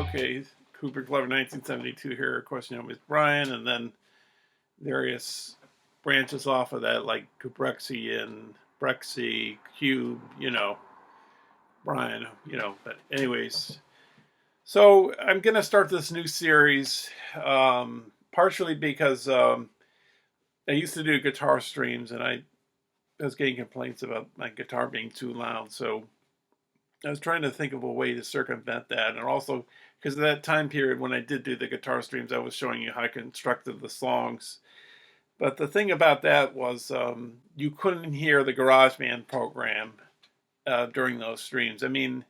Okay, Cooper Clever 1972 here. Of course, you know, with Brian, and then various branches off of that, like Kubrexy and Brexy, Cube, you know, Brian, you know. But, anyways, so I'm going to start this new series partially because I used to do guitar streams and I was getting complaints about my guitar being too loud. So I was trying to think of a way to circumvent that, and also because of that time period when I did do the guitar streams, I was showing you how I constructed the songs. But the thing about that was you couldn't hear the GarageBand program during those streams. I mean,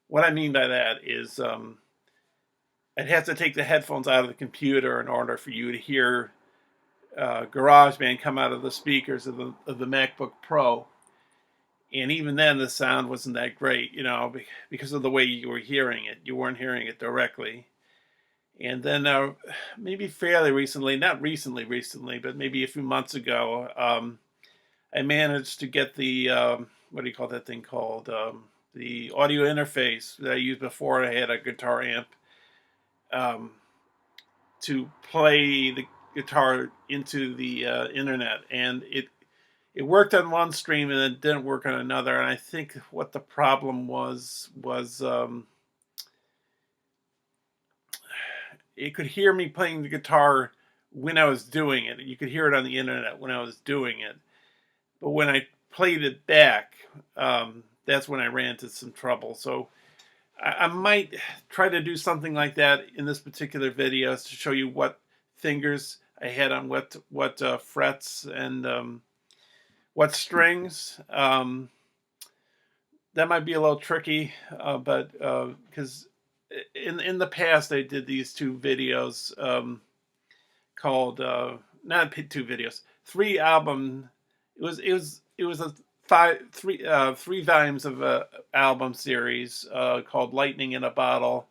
what I mean by that is I'd have to take the headphones out of the computer in order for you to hear GarageBand come out of the speakers of the MacBook Pro. And even then, the sound wasn't that great, you know, because of the way you were hearing it. You weren't hearing it directly. And then maybe fairly recently, not recently, but maybe a few months ago, I managed to get the, what do you call that thing called? The audio interface that I used before I had a guitar amp to play the guitar into the internet. And it worked on one stream and it didn't work on another. And I think what the problem was it could hear me playing the guitar when I was doing it. You could hear it on the internet when I was doing it. But when I played it back, that's when I ran into some trouble. So I might try to do something like that in this particular video to show you what fingers I had on what frets and what strings. That might be a little tricky, but because in the past I did these two videos called not two videos, three album. It was a three volumes of a album series called Lightning in a Bottle.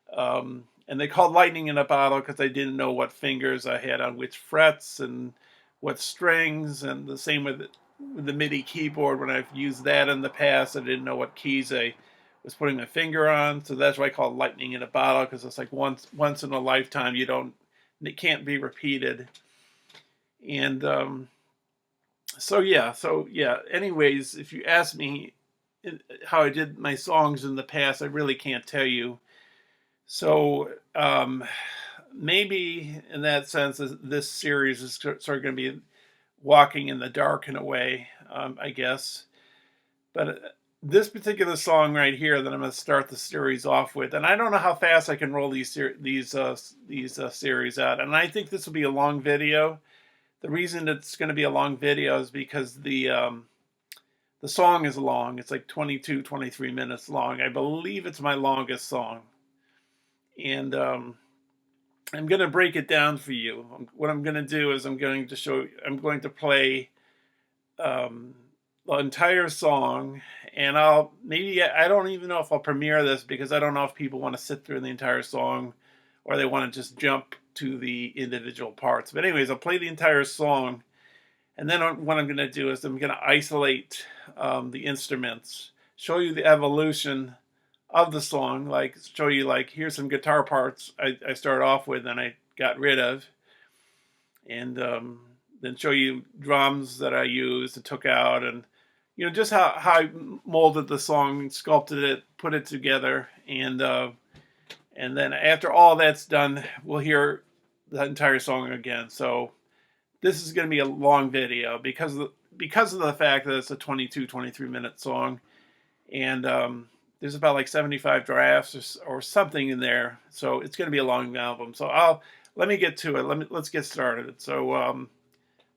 And they called Lightning in a Bottle because I didn't know what fingers I had on which frets and what strings, and the same with the MIDI keyboard. When I've used that in the past, I didn't know what keys I was putting my finger on. So that's why I call it Lightning in a Bottle, because it's like once in a lifetime. It can't be repeated. And so yeah. Anyways, if you ask me how I did my songs in the past, I really can't tell you. So maybe in that sense, this series is sort of going to be walking in the dark in a way, I guess. But this particular song right here that I'm going to start the series off with, and I don't know how fast I can roll these series out, and I think this will be a long video. The reason it's going to be a long video is because the song is long. It's like 22, 23 minutes long. I believe it's my longest song. And I'm going to break it down for you. What I'm going to do is I'm going to play the entire song, and I don't even know if I'll premiere this, because I don't know if people want to sit through the entire song or they want to just jump to the individual parts. But anyways, I'll play the entire song, and then what I'm going to do is I'm going to isolate the instruments, show you the evolution of the song, like show you like here's some guitar parts I started off with and I got rid of, and then show you drums that I used and took out, and you know, just how I molded the song, sculpted it, put it together, and then after all that's done, we'll hear the entire song again. So this is going to be a long video because of the fact that it's a 23 minute song, and there's about like 75 drafts or something in there, so it's going to be a long album. So let me get to it. Let's get started. So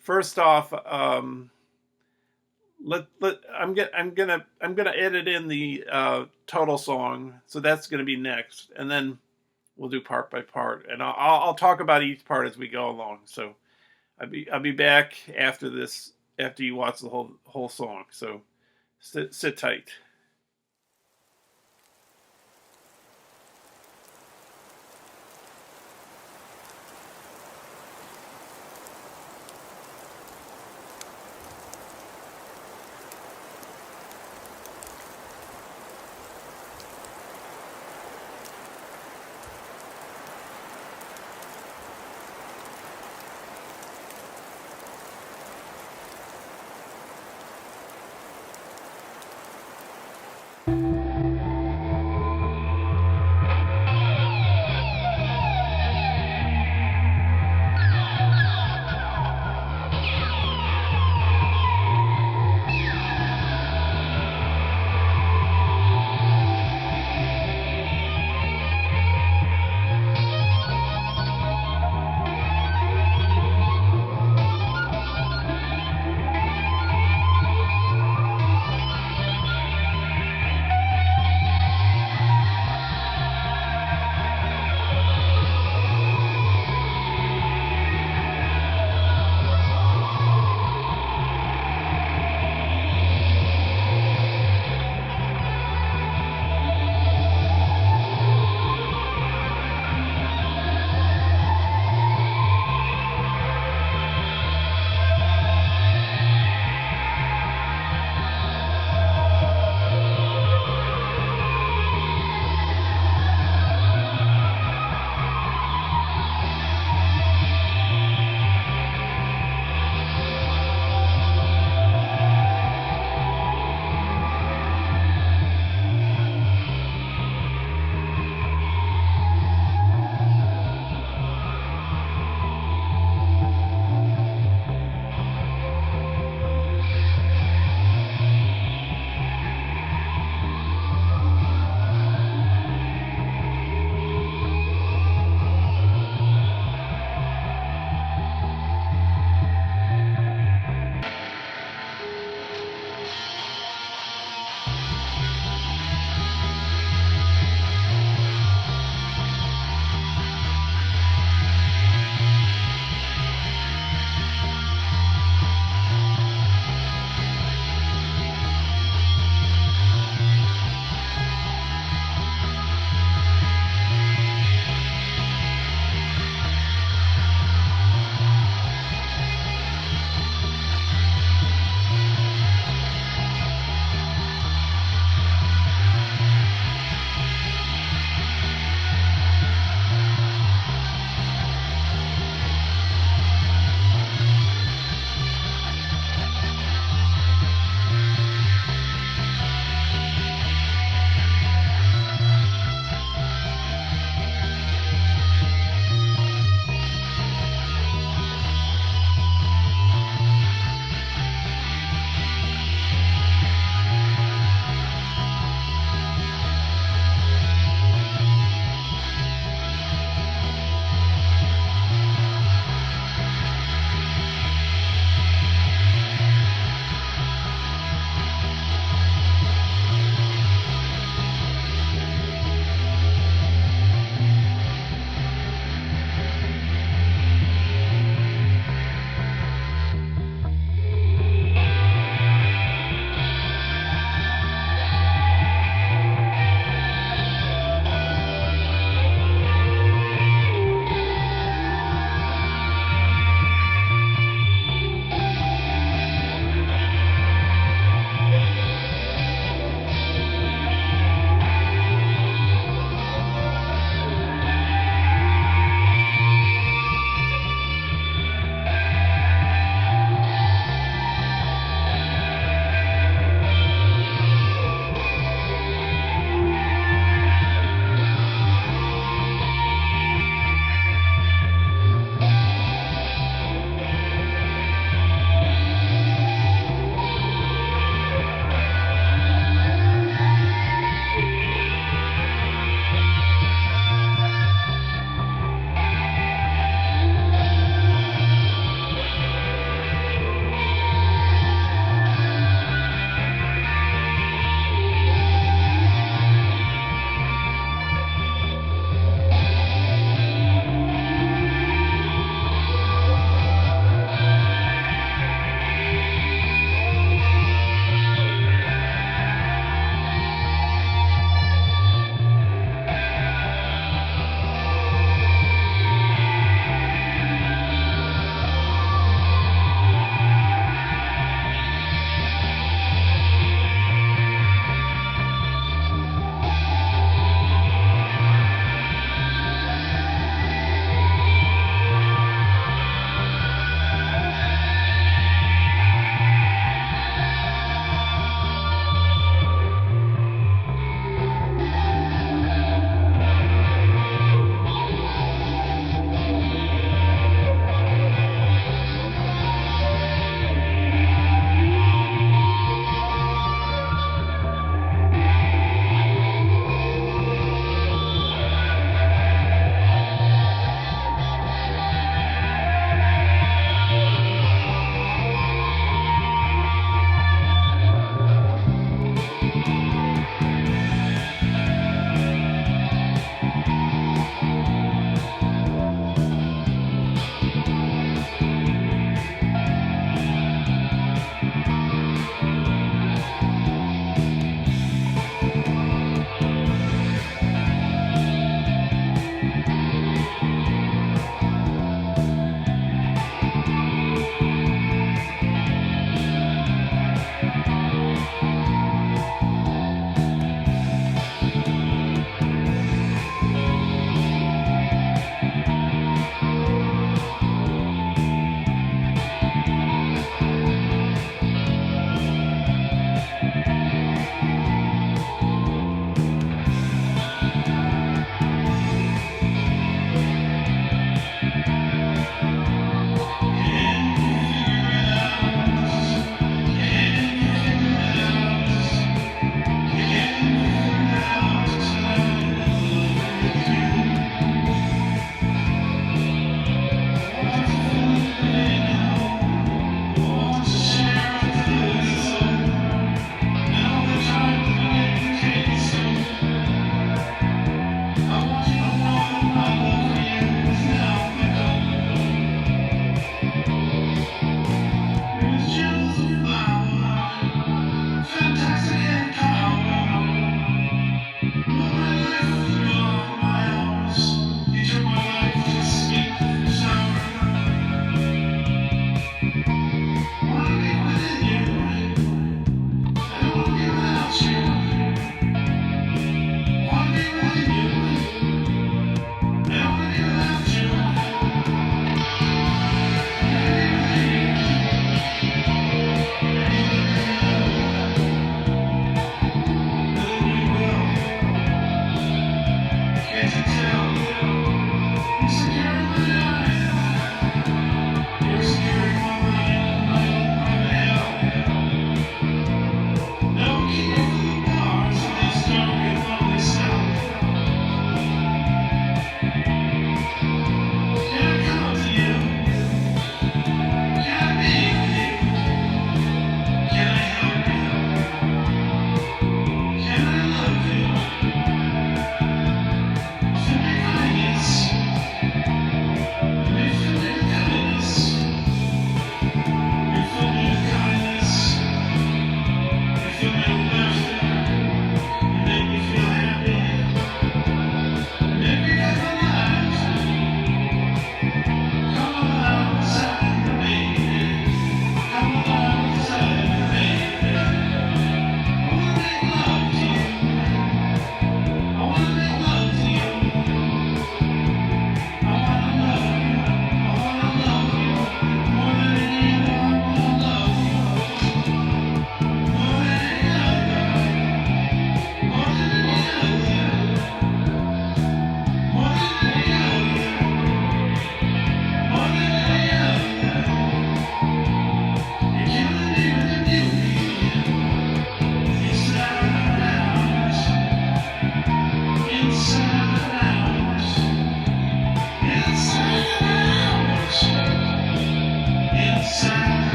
first off, I'm gonna edit in the total song, so that's going to be next, and then we'll do part by part, and I'll talk about each part as we go along. So I'll be back after this, after you watch the whole song. So sit tight.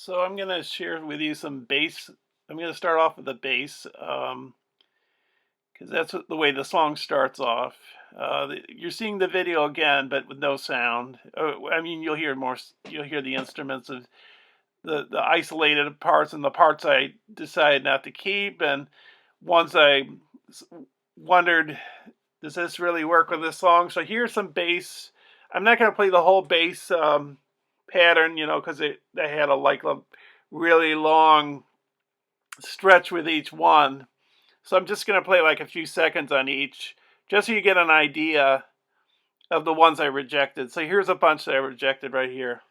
So I'm going to share with you some bass. I'm going to start off with the bass because that's the way the song starts off. You're seeing the video again, but with no sound. I mean, you'll hear more. You'll hear the instruments of the isolated parts and the parts I decided not to keep, and ones I wondered, does this really work with this song? So here's some bass. I'm not going to play the whole bass pattern, because they had a really long stretch with each one. So I'm just going to play like a few seconds on each, just so you get an idea of the ones I rejected. So here's a bunch that I rejected right here.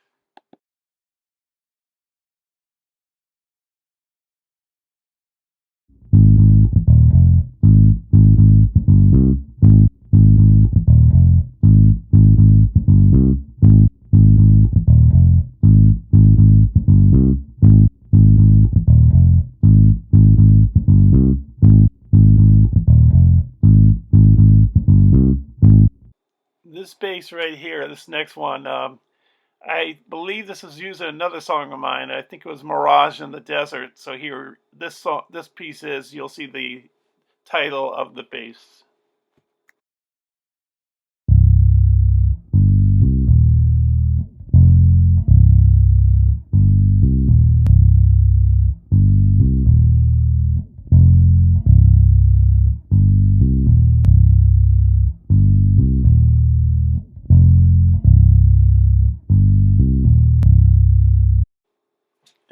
this bass right here, this next one, I believe this is used in another song of mine. I think it was Mirage in the Desert. So here, this piece is, you'll see the title of the bass.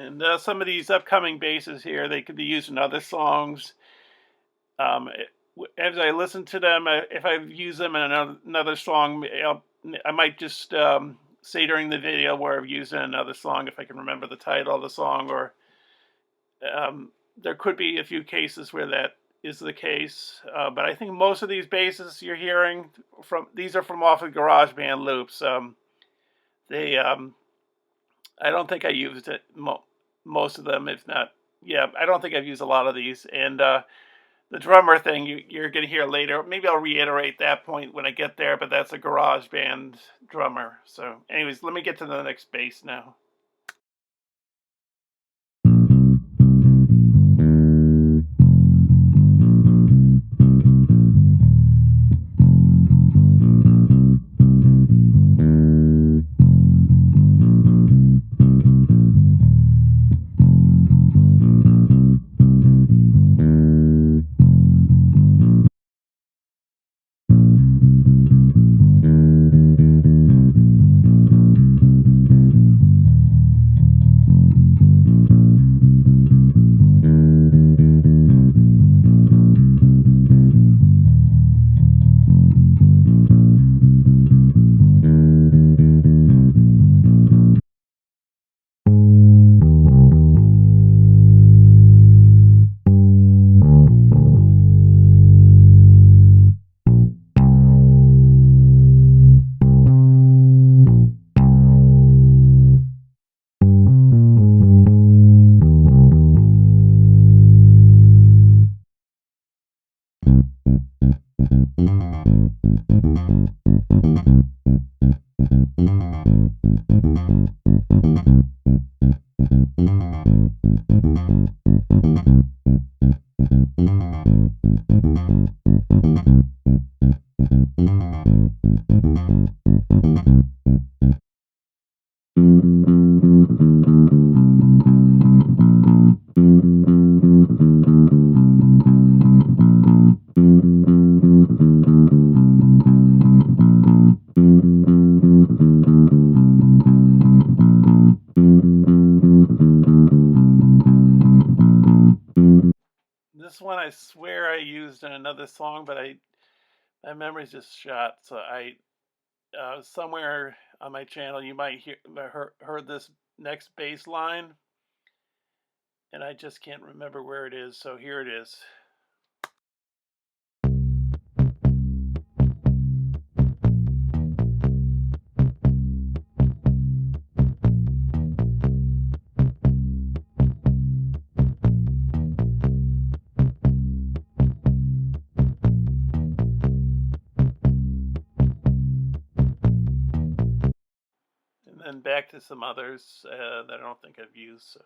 And some of these upcoming basses here, they could be used in other songs. As I listen to them, if I use them in another song, I might just say during the video where I've used it in another song if I can remember the title of the song, or there could be a few cases where that is the case. But I think most of these basses you're hearing these are from off of GarageBand loops. I don't think I used it most of them, if not, yeah, I don't think I've used a lot of these. And the drummer thing you're going to hear later. Maybe I'll reiterate that point when I get there, but that's a GarageBand drummer. So anyways, let me get to the next bass now. This one I swear I used in another song, but my memory's just shot. So somewhere on my channel you might heard this next bass line, and I just can't remember where it is. So here it is. And back to some others that I don't think I've used. So.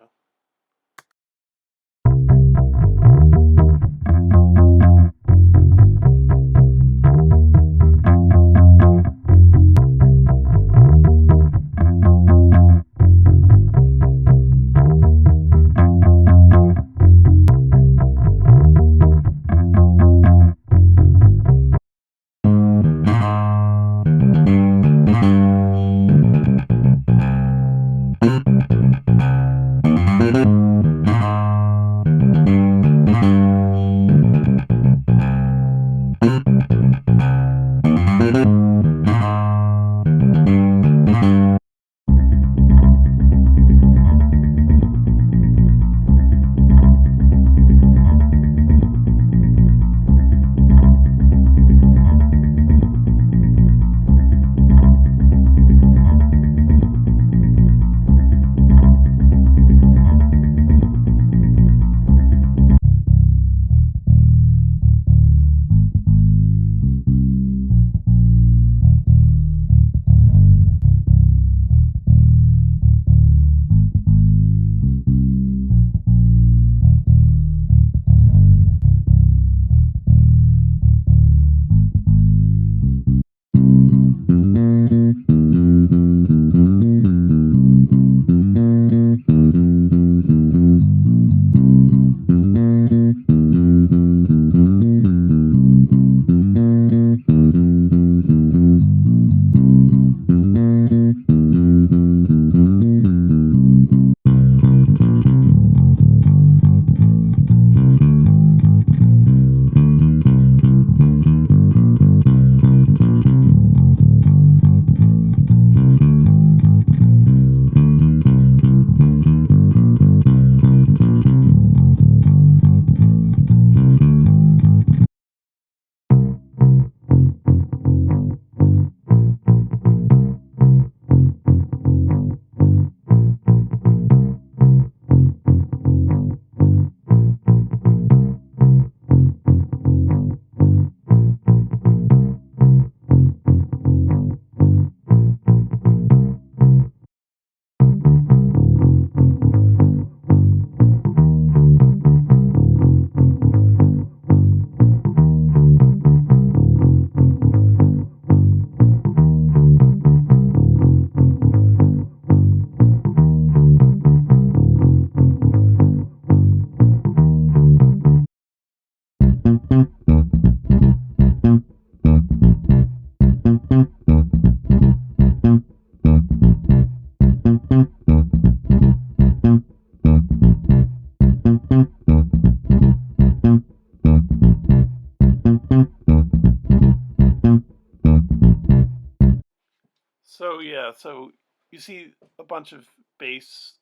So yeah, so you see a bunch of bass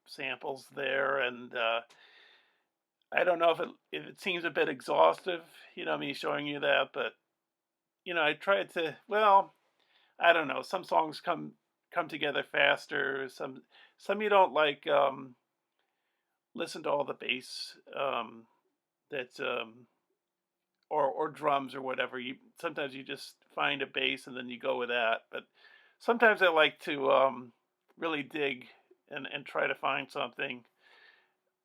samples there, and I don't know if it seems a bit exhaustive, me showing you that, but I tried to. Well, I don't know. Some songs come together faster. Some you don't like. Listen to all the bass that or drums or whatever. You sometimes you just find a bass and then you go with that. But sometimes I like to really dig and try to find something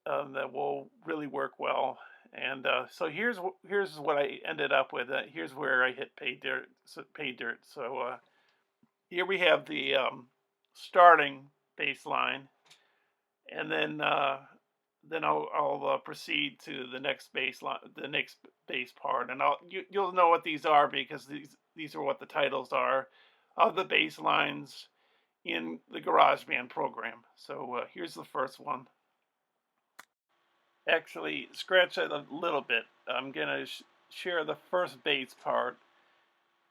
that will really work well. And so here's what I ended up with. Here's where I hit pay dirt. Pay dirt. So here we have the starting bass line, and then I'll proceed to the next bass line, the next bass part, and you'll know what these are because these are what the titles are of the bass lines in the GarageBand program. So here's the first one. Actually, scratch that a little bit. I'm gonna share the first bass part,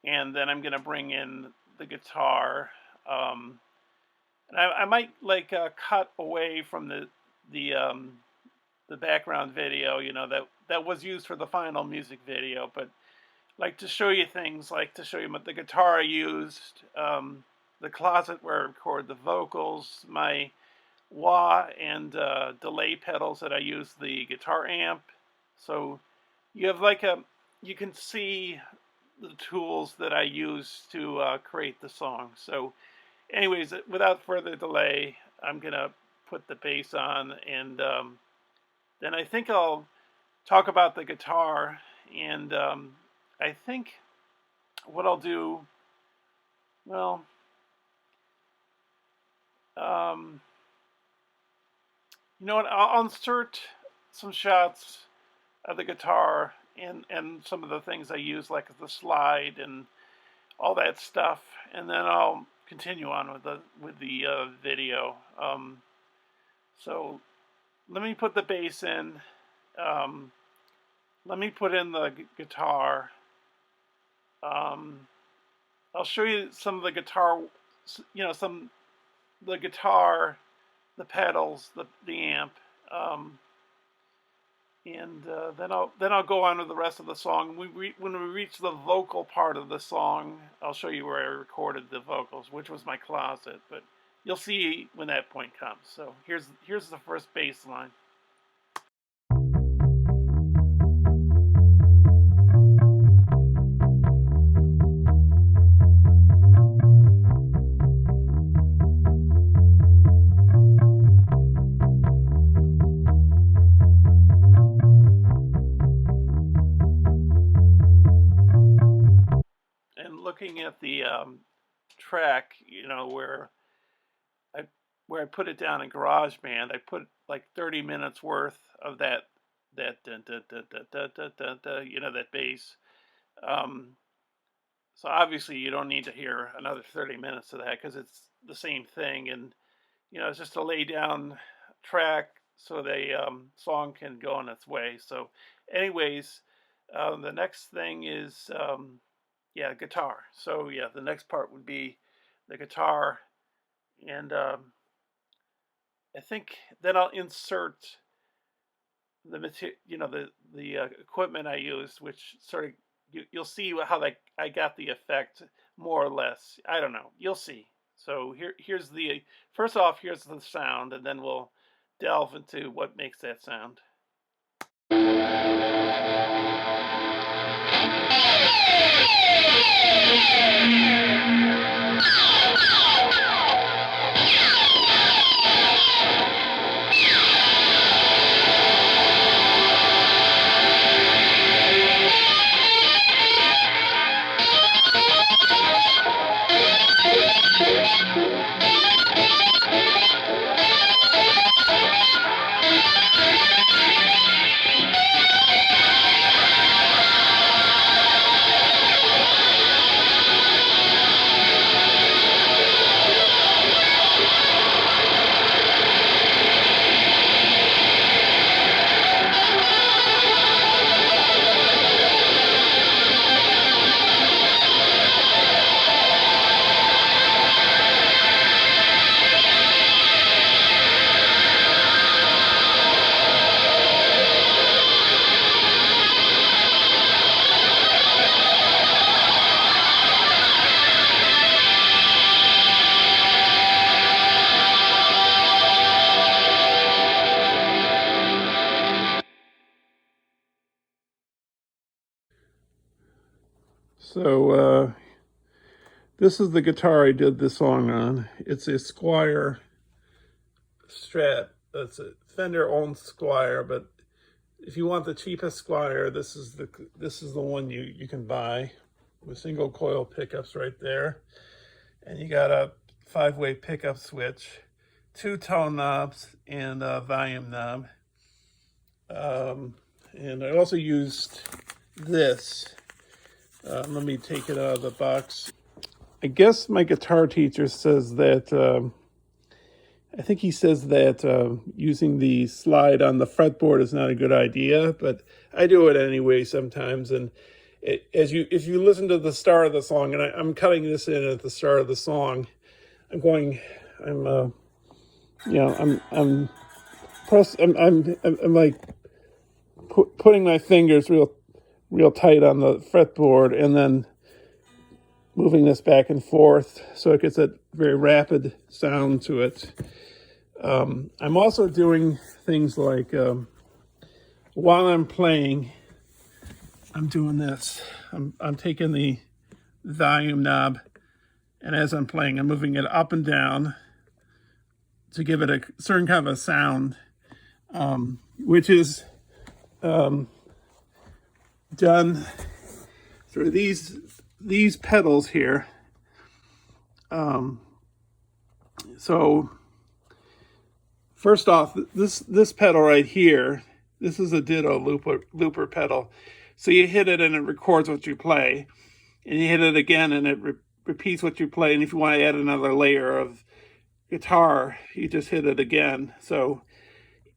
and then I'm gonna bring in the guitar. And I might like cut away from the background video, that was used for the final music video, but like to show you things, like to show you the guitar I used, the closet where I record the vocals, my wah and delay pedals that I use, the guitar amp. So you have you can see the tools that I use to create the song. So, anyways, without further delay, I'm gonna put the bass on, and then I think I'll talk about the guitar, and I think what I'll do, well, um, you know what? I'll insert some shots of the guitar and some of the things I use, like the slide and all that stuff, and then I'll continue on with the video. So let me put the bass in. Let me put in the guitar. I'll show you some of the guitar, the guitar, the pedals, the amp, and then I'll go on with the rest of the song. When we reach the vocal part of the song, I'll show you where I recorded the vocals, which was my closet. But you'll see when that point comes. So here's the first bass line. And looking at the track, I where I put it down in GarageBand, I put like 30 minutes worth of that that bass. Um, so obviously you don't need to hear another 30 minutes of that because it's the same thing, and it's just a lay down track so the song can go on its way. So, anyways, the next thing is guitar. So yeah, the next part would be the guitar, and I think then I'll insert the material, the equipment I used, which sort of you'll see how I got the effect more or less. I don't know. You'll see. So here's the first off. Here's the sound, and then we'll delve into what makes that sound. So this is the guitar I did this song on. It's a Squier Strat. That's a Fender-owned Squier, but if you want the cheapest Squier, this is the one you can buy with single coil pickups right there, and you got a 5-way pickup switch, 2 tone knobs, and a volume knob. And I also used this. Let me take it out of the box. I guess my guitar teacher says that, I think he says that using the slide on the fretboard is not a good idea, but I do it anyway sometimes. And if you listen to the start of the song, and I'm cutting this in at the start of the song, I'm like putting my fingers real tight on the fretboard, and then moving this back and forth so it gets a very rapid sound to it. I'm also doing things like while I'm playing, I'm doing this. I'm taking the volume knob, and as I'm playing, I'm moving it up and down to give it a certain kind of a sound, which is done through these pedals here. So first off, this pedal right here, this is a Ditto looper pedal. So you hit it and it records what you play, and you hit it again and it repeats what you play. And if you want to add another layer of guitar, you just hit it again. So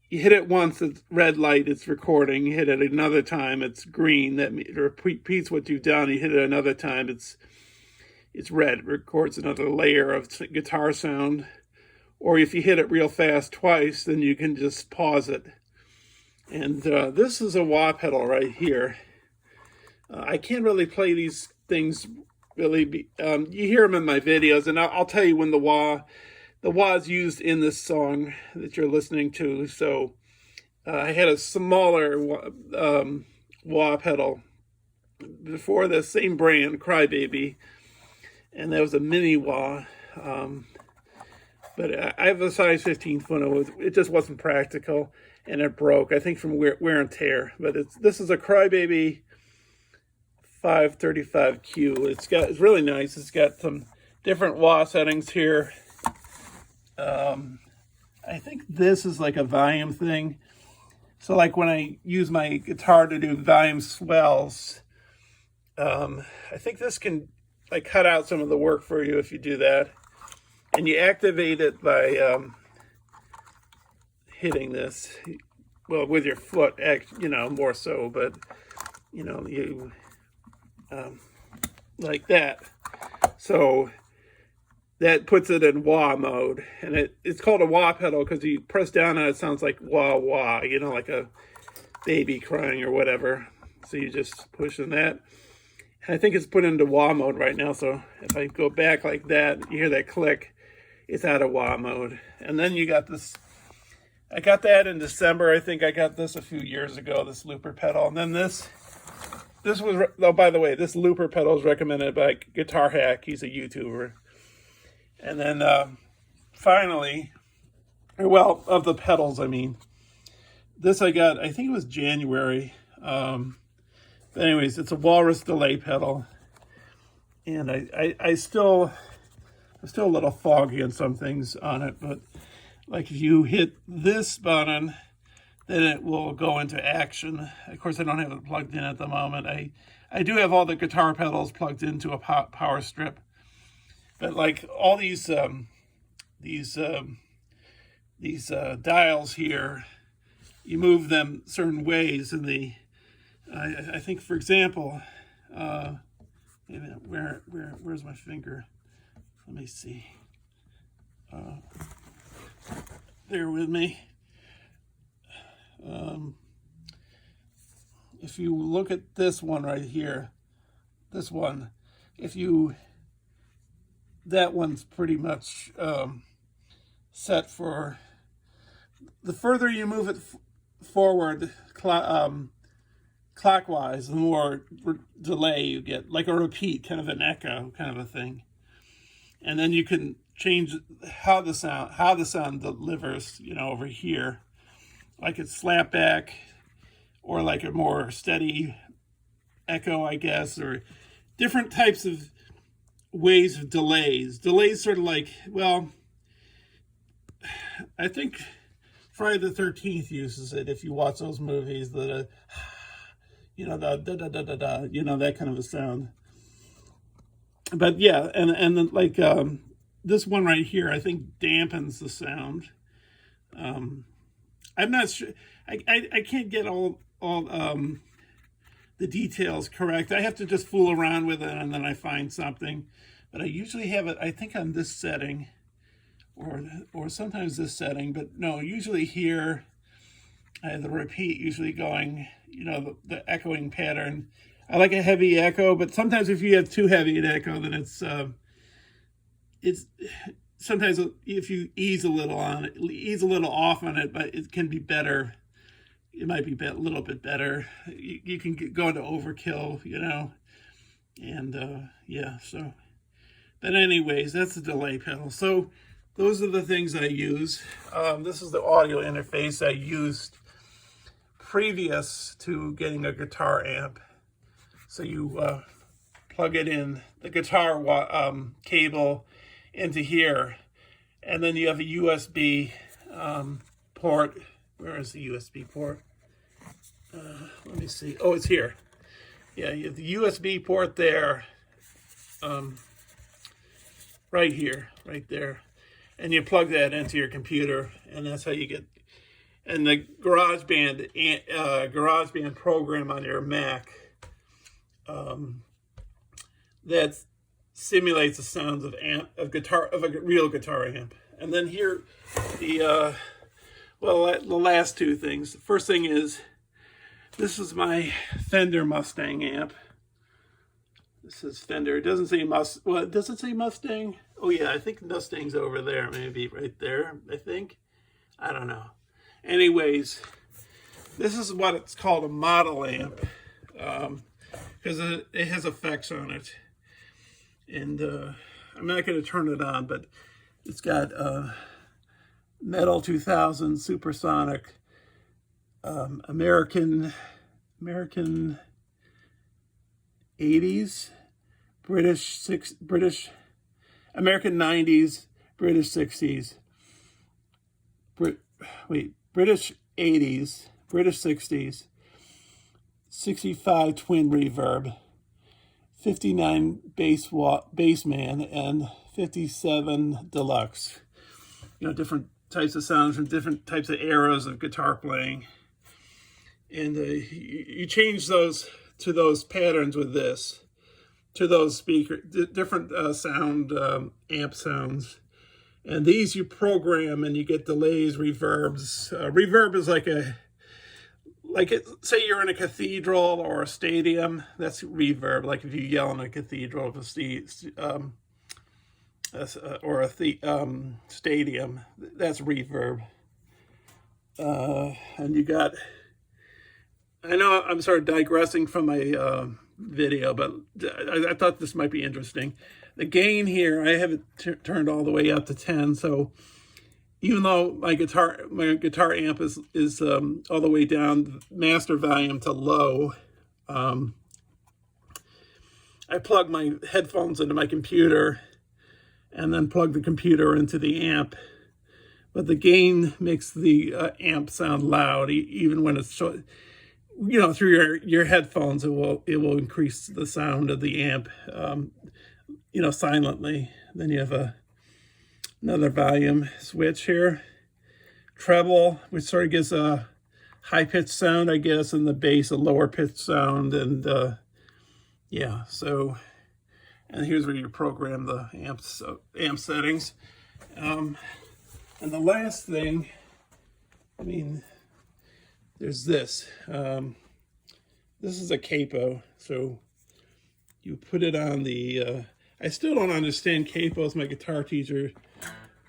you hit it once, it's red light, it's recording. You hit it another time, it's green, that repeats what you've done. You hit it another time, it's red, it records another layer of guitar sound. Or if you hit it real fast twice, then you can just pause it. And this is a wah pedal right here. I can't really play these things really. You hear them in my videos, and I'll tell you when the wah is used in this song that you're listening to. So I had a smaller wah pedal before, the same brand, Crybaby, and that was a mini wah. But I have a size 15 foot. It just wasn't practical, and it broke, I think, from wear and tear. But this is a Crybaby 535Q. It's really nice. It's got some different wah settings here. I think this is like a volume thing. So like when I use my guitar to do volume swells, I think this can like cut out some of the work for you if you do that. And you activate it by hitting this, well, with your foot, more so, but, you, like that. So that puts it in wah mode. And it's called a wah pedal because you press down on it, it sounds like wah wah, like a baby crying or whatever. So you just push on that. And I think it's put into wah mode right now. So if I go back like that, you hear that click. It's out of wah mode. And then you got this, I got that in December. I think I got this a few years ago, this looper pedal. And then this was, oh, by the way, this looper pedal is recommended by Guitar Hack. He's a YouTuber. And then finally, of the pedals, I mean, this I got, I think it was January. But anyways, it's a Walrus delay pedal. And I'm still a little foggy on some things on it, but like if you hit this button, then it will go into action. Of course, I don't have it plugged in at the moment. I do have all the guitar pedals plugged into a power strip, but like all these dials here, you move them certain ways, and I think, for example, where's my finger? Let me see. Bear with me. If you look at this one right here, this one, that one's pretty much set for, the further you move it forward, clockwise, the more delay you get, like a repeat, kind of an echo kind of a thing. And then you can change how the sound delivers, over here, like it's slap back, or like a more steady echo, I guess, or different types of ways of delays. Delays sort of like, well, I think Friday the 13th uses it. If you watch those movies, the the da da da da da, that kind of a sound. But yeah, and then like this one right here, I think dampens the sound. I'm not sure. I can't get all the details correct. I have to just fool around with it, and then I find something. But I usually have it, I think, on this setting, or sometimes this setting. But no, usually here, I have the repeat usually going, the echoing pattern. I like a heavy echo, but sometimes if you have too heavy an echo, then it's sometimes if you ease a little off on it, but it can be better. It might be a little bit better. You can go into overkill, and yeah. So, but anyways, that's the delay pedal. So those are the things I use. This is the audio interface I used previous to getting a guitar amp. So you plug it in, the guitar cable into here, and then you have a USB port. Where is the USB port? Let me see. Oh, it's here. Yeah, you have the USB port there, right here, right there. And you plug that into your computer, and that's how you get. And the GarageBand program on your Mac, that simulates the sounds of a real guitar amp. And then here, the last two things. The first thing is, this is my Fender Mustang amp. This is Fender. It doesn't say does it say Mustang? Oh yeah, I think Mustang's over there, maybe right there, I think. I don't know. Anyways, this is what it's called, a model amp, because it has effects on it. And I'm not going to turn it on, but it's got Metal 2000 Supersonic, American 80s, American 90s, British 60s, British 80s, British 60s, 65 twin reverb, 59 bassman, and 57 deluxe. Different types of sounds from different types of eras of guitar playing. And you change those to those patterns with this, to those different sound amp sounds. And these you program, and you get delays, reverbs. Reverb is say you're in a cathedral or a stadium. That's reverb. Like if you yell in a cathedral or a stadium, that's reverb. And you got. I know I'm sort of digressing from my video, but I thought this might be interesting. The gain here, I have it turned all the way up to 10. So even though my guitar amp is all the way down, master volume to low, I plug my headphones into my computer and then plug the computer into the amp. But the gain makes the amp sound loud, even when it's through your headphones. It will increase the sound of the amp, silently. Then you have another volume switch here, treble, which sort of gives a high pitched sound, I guess, and the bass a lower pitched sound, and yeah. So, and here's where you program the amp settings. And the last thing, there's this. This is a capo, so you put it on the. I still don't understand capos. My guitar teacher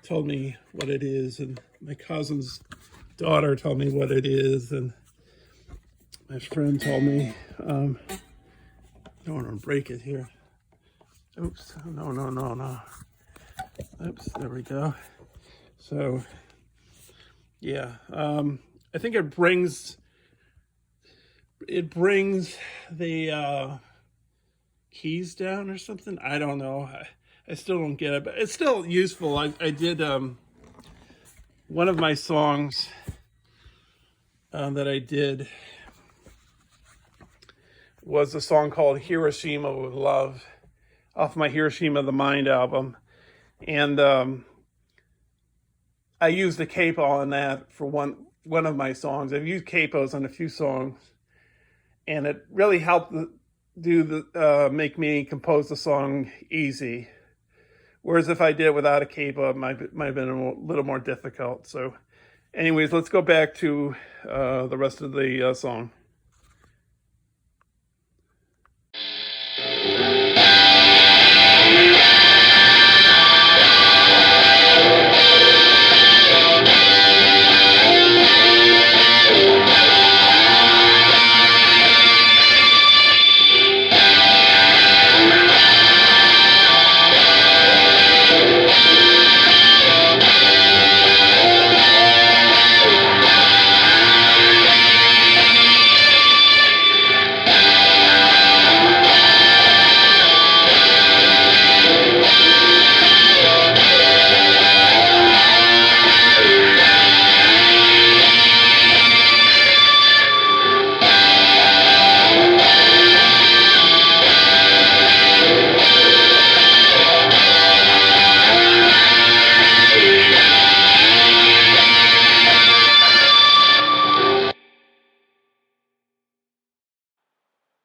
told me what it is, and my cousin's daughter told me what it is, and My friend told me, don't want to break it here. Oops, no. Oops, there we go. So, yeah, I think it brings the keys down or something. I don't know. I still don't get it, but it's still useful. I did one of my songs that I did was a song called Hiroshima with Love off my Hiroshima the Mind album. And I used the capo on that for one of my songs. I've used capos on a few songs, and it really helped make me compose the song easy. Whereas if I did it without a capo, it might have been a little more difficult. So, anyways, let's go back to the rest of the song.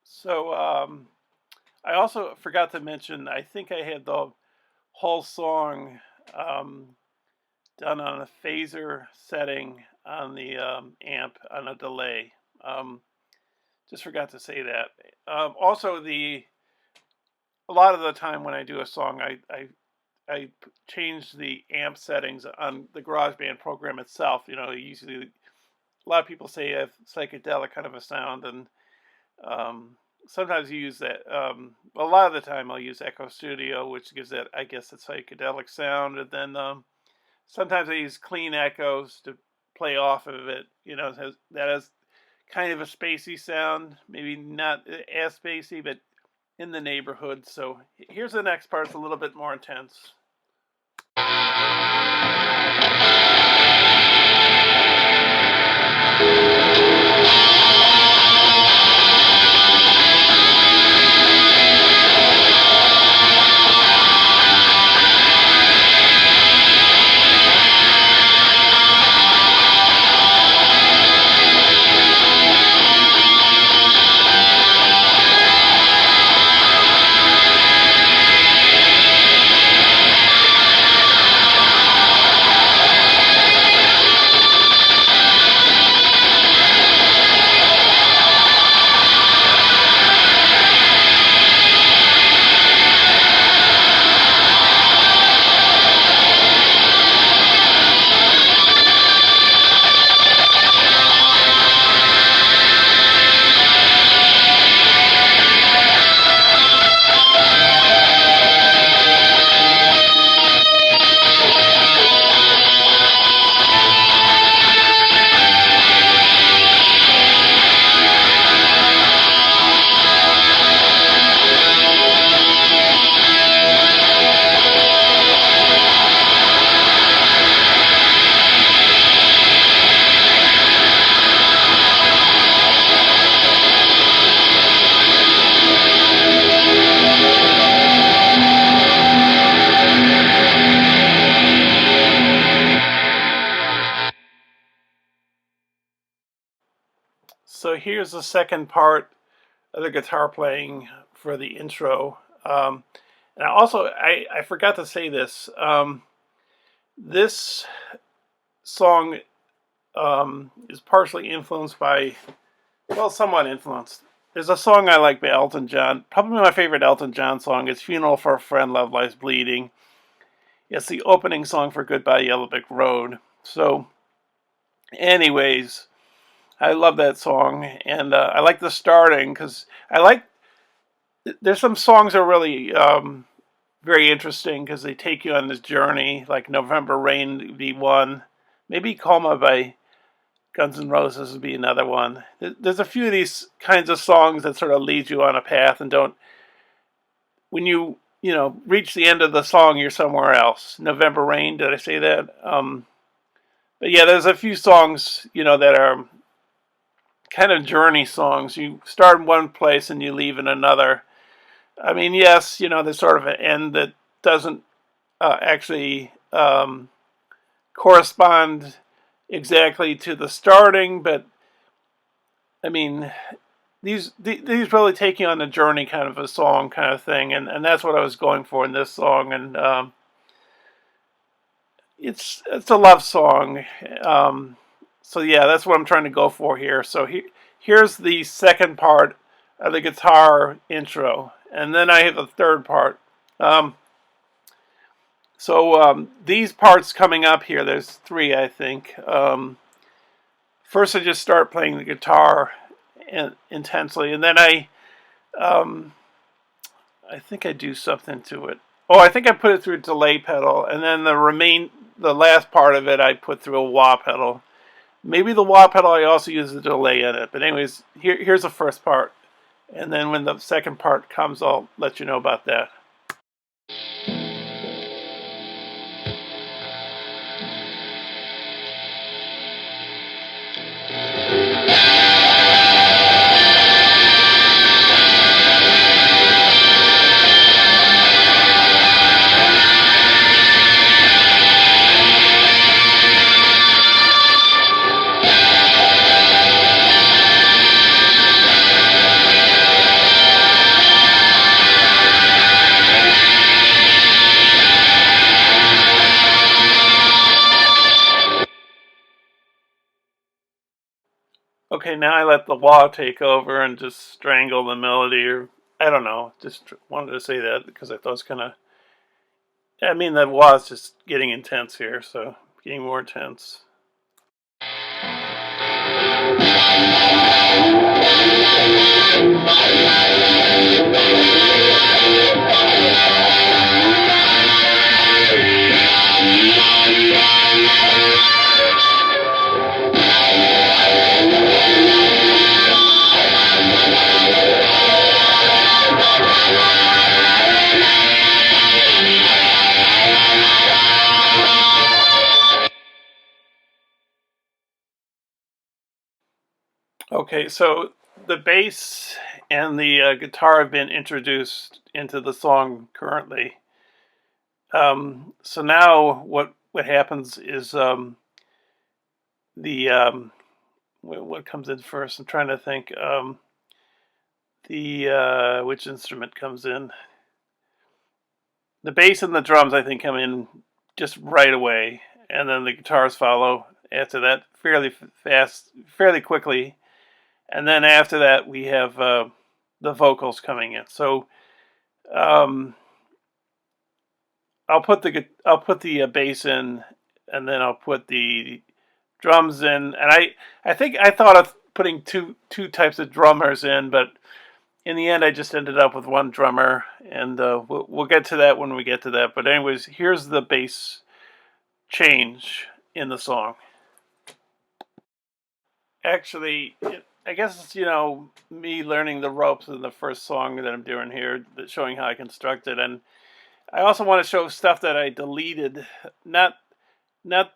So I also forgot to mention, I think I had the whole song done on a phaser setting on the amp on a delay. Just forgot to say that. Also, a lot of the time when I do a song, I change the amp settings on the GarageBand program itself. Usually a lot of people say I have psychedelic kind of a sound, and sometimes you use that. A lot of the time I'll use Echo Studio, which gives that, I guess, a psychedelic sound, and then sometimes I use clean echoes to play off of it. That has kind of a spacey sound, maybe not as spacey, but in the neighborhood. So here's the next part. It's a little bit more intense. So here's the second part of the guitar playing for the intro. And I forgot to say this. This song is partially influenced by, well, somewhat influenced. There's a song I like by Elton John. Probably my favorite Elton John song is Funeral for a Friend, Love Lies Bleeding. It's the opening song for Goodbye Yellow Brick Road. So, anyways, I love that song, and I like the starting because I like. There's some songs that are really very interesting because they take you on this journey. Like November Rain would be one, maybe Coma by Guns N' Roses would be another one. There's a few of these kinds of songs that sort of lead you on a path and don't. When you reach the end of the song, you're somewhere else. November Rain, did I say that? But yeah, there's a few songs that are kind of journey songs. You start in one place and you leave in another. I mean, yes, there's sort of an end that doesn't actually correspond exactly to the starting, but I mean, these really take you on a journey, kind of a song, kind of thing, and that's what I was going for in this song, and it's a love song, so yeah, that's what I'm trying to go for here. So here's the second part of the guitar intro, and then I have a third part. So these parts coming up here, there's three, I think. First, I just start playing the guitar intensely, and then I think I do something to it. Oh, I think I put it through a delay pedal, and then the last part of it I put through a wah pedal. Maybe the wah pedal I also use a delay in it. But anyways, here's the first part, and then when the second part comes, I'll let you know about that. Okay, now I let the wah take over and just strangle the melody, or I don't know. Just wanted to say that because I thought it was kind of. I mean, the wah is just getting intense here, so getting more intense. Okay, so the bass and the guitar have been introduced into the song currently. So now what happens is the what comes in first? I'm trying to think. The which instrument comes in? The bass and the drums, I think, come in just right away, and then the guitars follow after that fairly fast, fairly quickly, and then after that we have the vocals coming in. So um, I'll put the bass in, and then I'll put the drums in, and I think I thought of putting two types of drummers in, but in the end I just ended up with one drummer, and we'll get to that when we get to that. But anyways, here's the bass change in the song. Actually, I guess it's me learning the ropes in the first song that I'm doing here, showing how I construct it, and I also want to show stuff that I deleted, not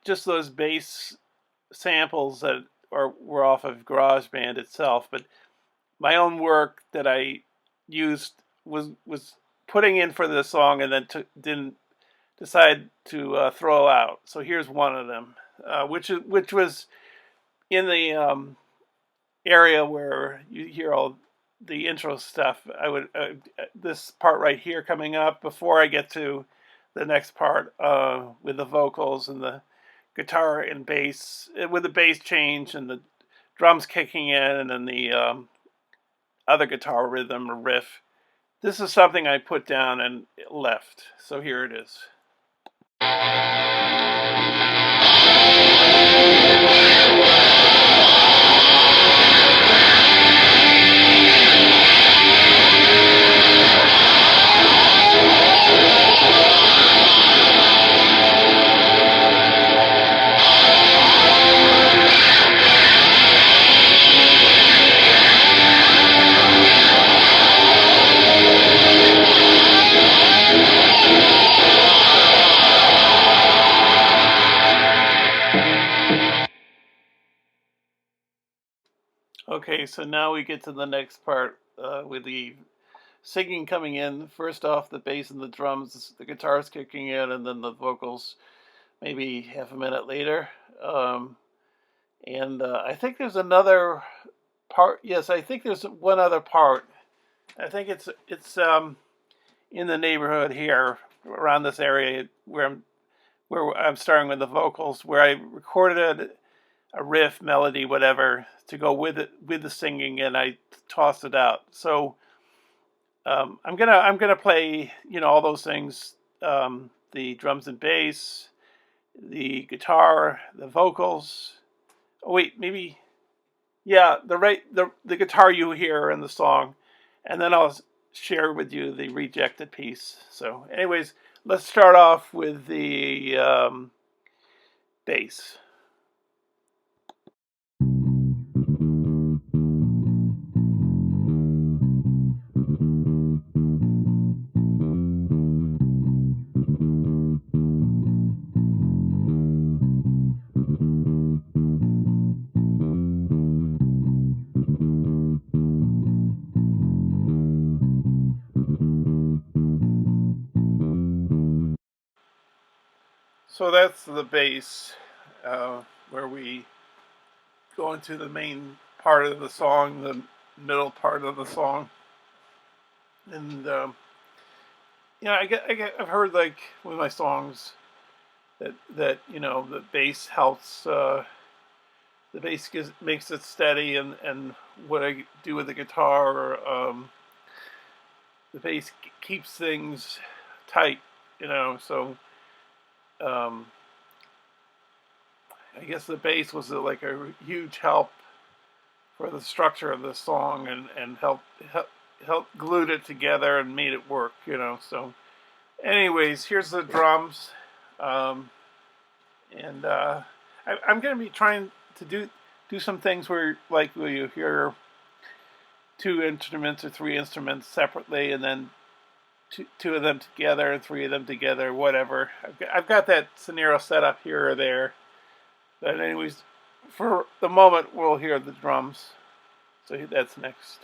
just those bass samples that were off of GarageBand itself, but my own work that I used was putting in for this song and then didn't decide to throw out. So here's one of them, which was in the area where you hear all the intro stuff. I would this part right here coming up before I get to the next part with the vocals and the guitar and bass, with the bass change and the drums kicking in, and then the other guitar rhythm or riff. This is something I put down and left. So here it is. Okay, so now we get to the next part with the singing coming in. First off, the bass and the drums, the guitars kicking in, and then the vocals maybe half a minute later. Um, and I think there's another part. Yes, I think there's one other part. I think it's in the neighborhood here, around this area where I'm starting with the vocals, where I recorded a riff, melody, whatever, to go with it with the singing, and I tossed it out. So I'm gonna play, all those things, the drums and bass, the guitar, the vocals. Oh wait, maybe, yeah, the guitar you hear in the song, and then I'll share with you the rejected piece. So, anyways, let's start off with the bass. So that's the bass, where we go into the main part of the song, the middle part of the song, and I've heard, like, with my songs, that the bass helps. The bass makes it steady, and what I do with the guitar, the bass keeps things tight. So um, I guess the bass was like a huge help for the structure of the song, and helped glued it together and made it work. So, anyways, here's the drums, um, and I'm going to be trying to do some things where, like, will you hear two instruments or three instruments separately, and then two of them together and three of them together, whatever. I've got that scenario set up here or there. But anyways, for the moment, we'll hear the drums. So that's next.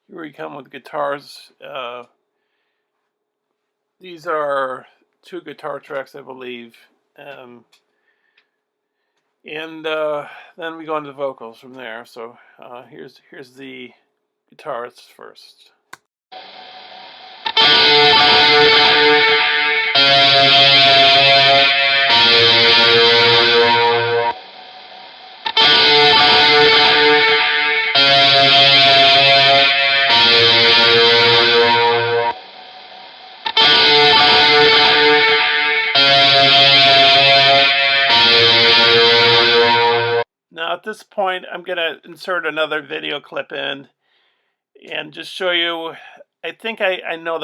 Here we come with guitars. These are two guitar tracks, I believe. And then we go into vocals from there. So here's the guitars first. Now at this point, I'm going to insert another video clip in and just show you. I think I know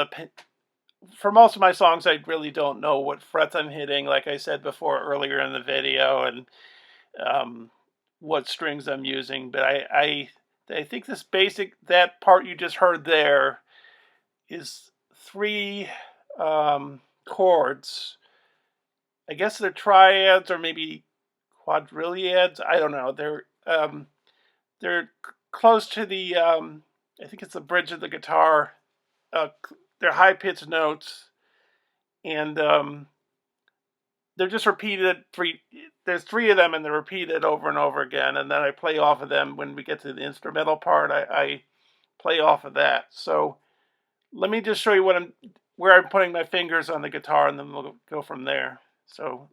for most of my songs, I really don't know what frets I'm hitting, like I said before earlier in the video, and what strings I'm using. But I think that part you just heard there is three chords. I guess they're triads or maybe quadrilliads. I don't know. They're close to the I think it's the bridge of the guitar. They're high pitched notes, and they're just repeated three. There's three of them, and they're repeated over and over again. And then I play off of them when we get to the instrumental part. I play off of that. So let me just show you where I'm putting my fingers on the guitar, and then we'll go from there. So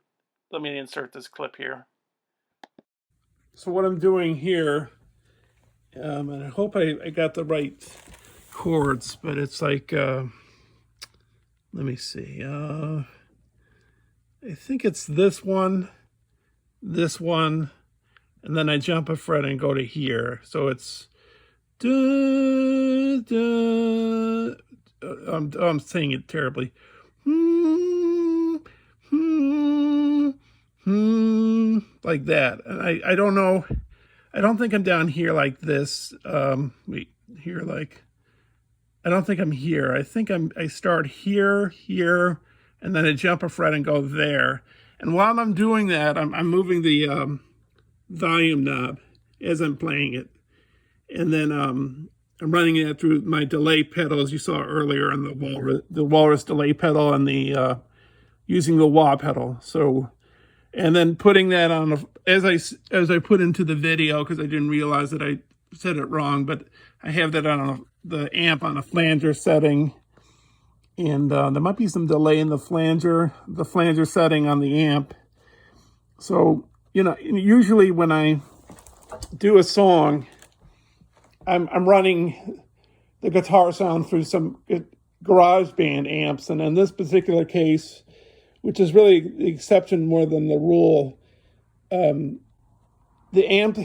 let me insert this clip here. So what I'm doing here, and I hope I got the right chords, but it's like, let me see. I think it's this one, and then I jump a fret and go to here. So it's da, da, I'm saying it terribly. Like that. And I don't know. I don't think I'm down here like this. Wait, here like. I don't think I'm here. I think I start here, and then I jump a fret and go there. And while I'm doing that, I'm moving the volume knob as I'm playing it. And then I'm running it through my delay pedal, as you saw earlier on the Walrus delay pedal and the using the wah pedal. So, and then putting that on as I put into the video, because I didn't realize that I said it wrong, but I have that on the amp on a flanger setting, and there might be some delay in the flanger setting on the amp. So, usually when I do a song, I'm running the guitar sound through some GarageBand amps, and in this particular case, which is really the exception more than the rule, the amp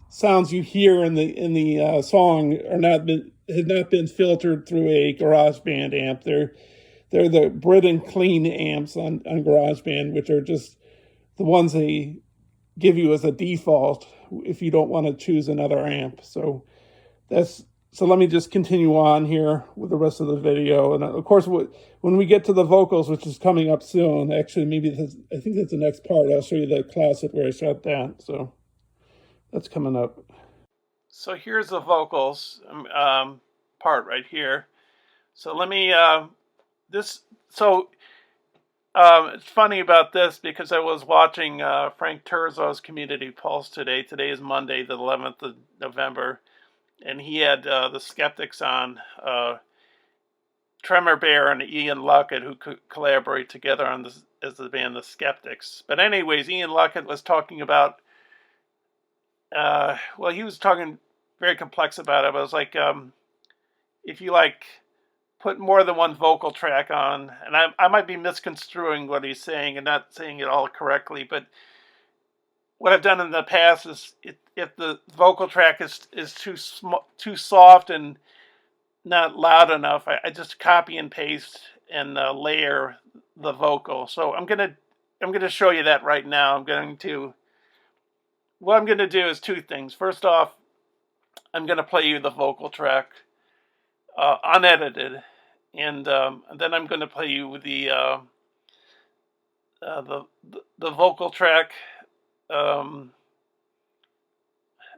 sounds you hear in the song have not been filtered through a GarageBand amp. They're the Britten Clean amps on GarageBand, which are just the ones they give you as a default if you don't want to choose another amp. So let me just continue on here with the rest of the video. And of course, when we get to the vocals, which is coming up soon, actually, I think that's the next part. I'll show you the closet where I shot that. So that's coming up. So here's the vocals part right here. So let me, it's funny about this because I was watching Frank Turzo's Community Pulse today. Today is Monday, the 11th of November. And he had the Skeptics on, Tremor Bear and Ian Luckett, who collaborate together on this as the band The Skeptics. But anyways, Ian Luckett was talking about, he was talking very complex about it. But it was like, if you put more than one vocal track on, and I might be misconstruing what he's saying and not saying it all correctly, but what I've done in the past is if the vocal track is too soft and not loud enough, I just copy and paste and layer the vocal. So I'm gonna show you that right now. What I'm gonna do is two things. First off, I'm gonna play you the vocal track unedited, and then I'm gonna play you the vocal track. I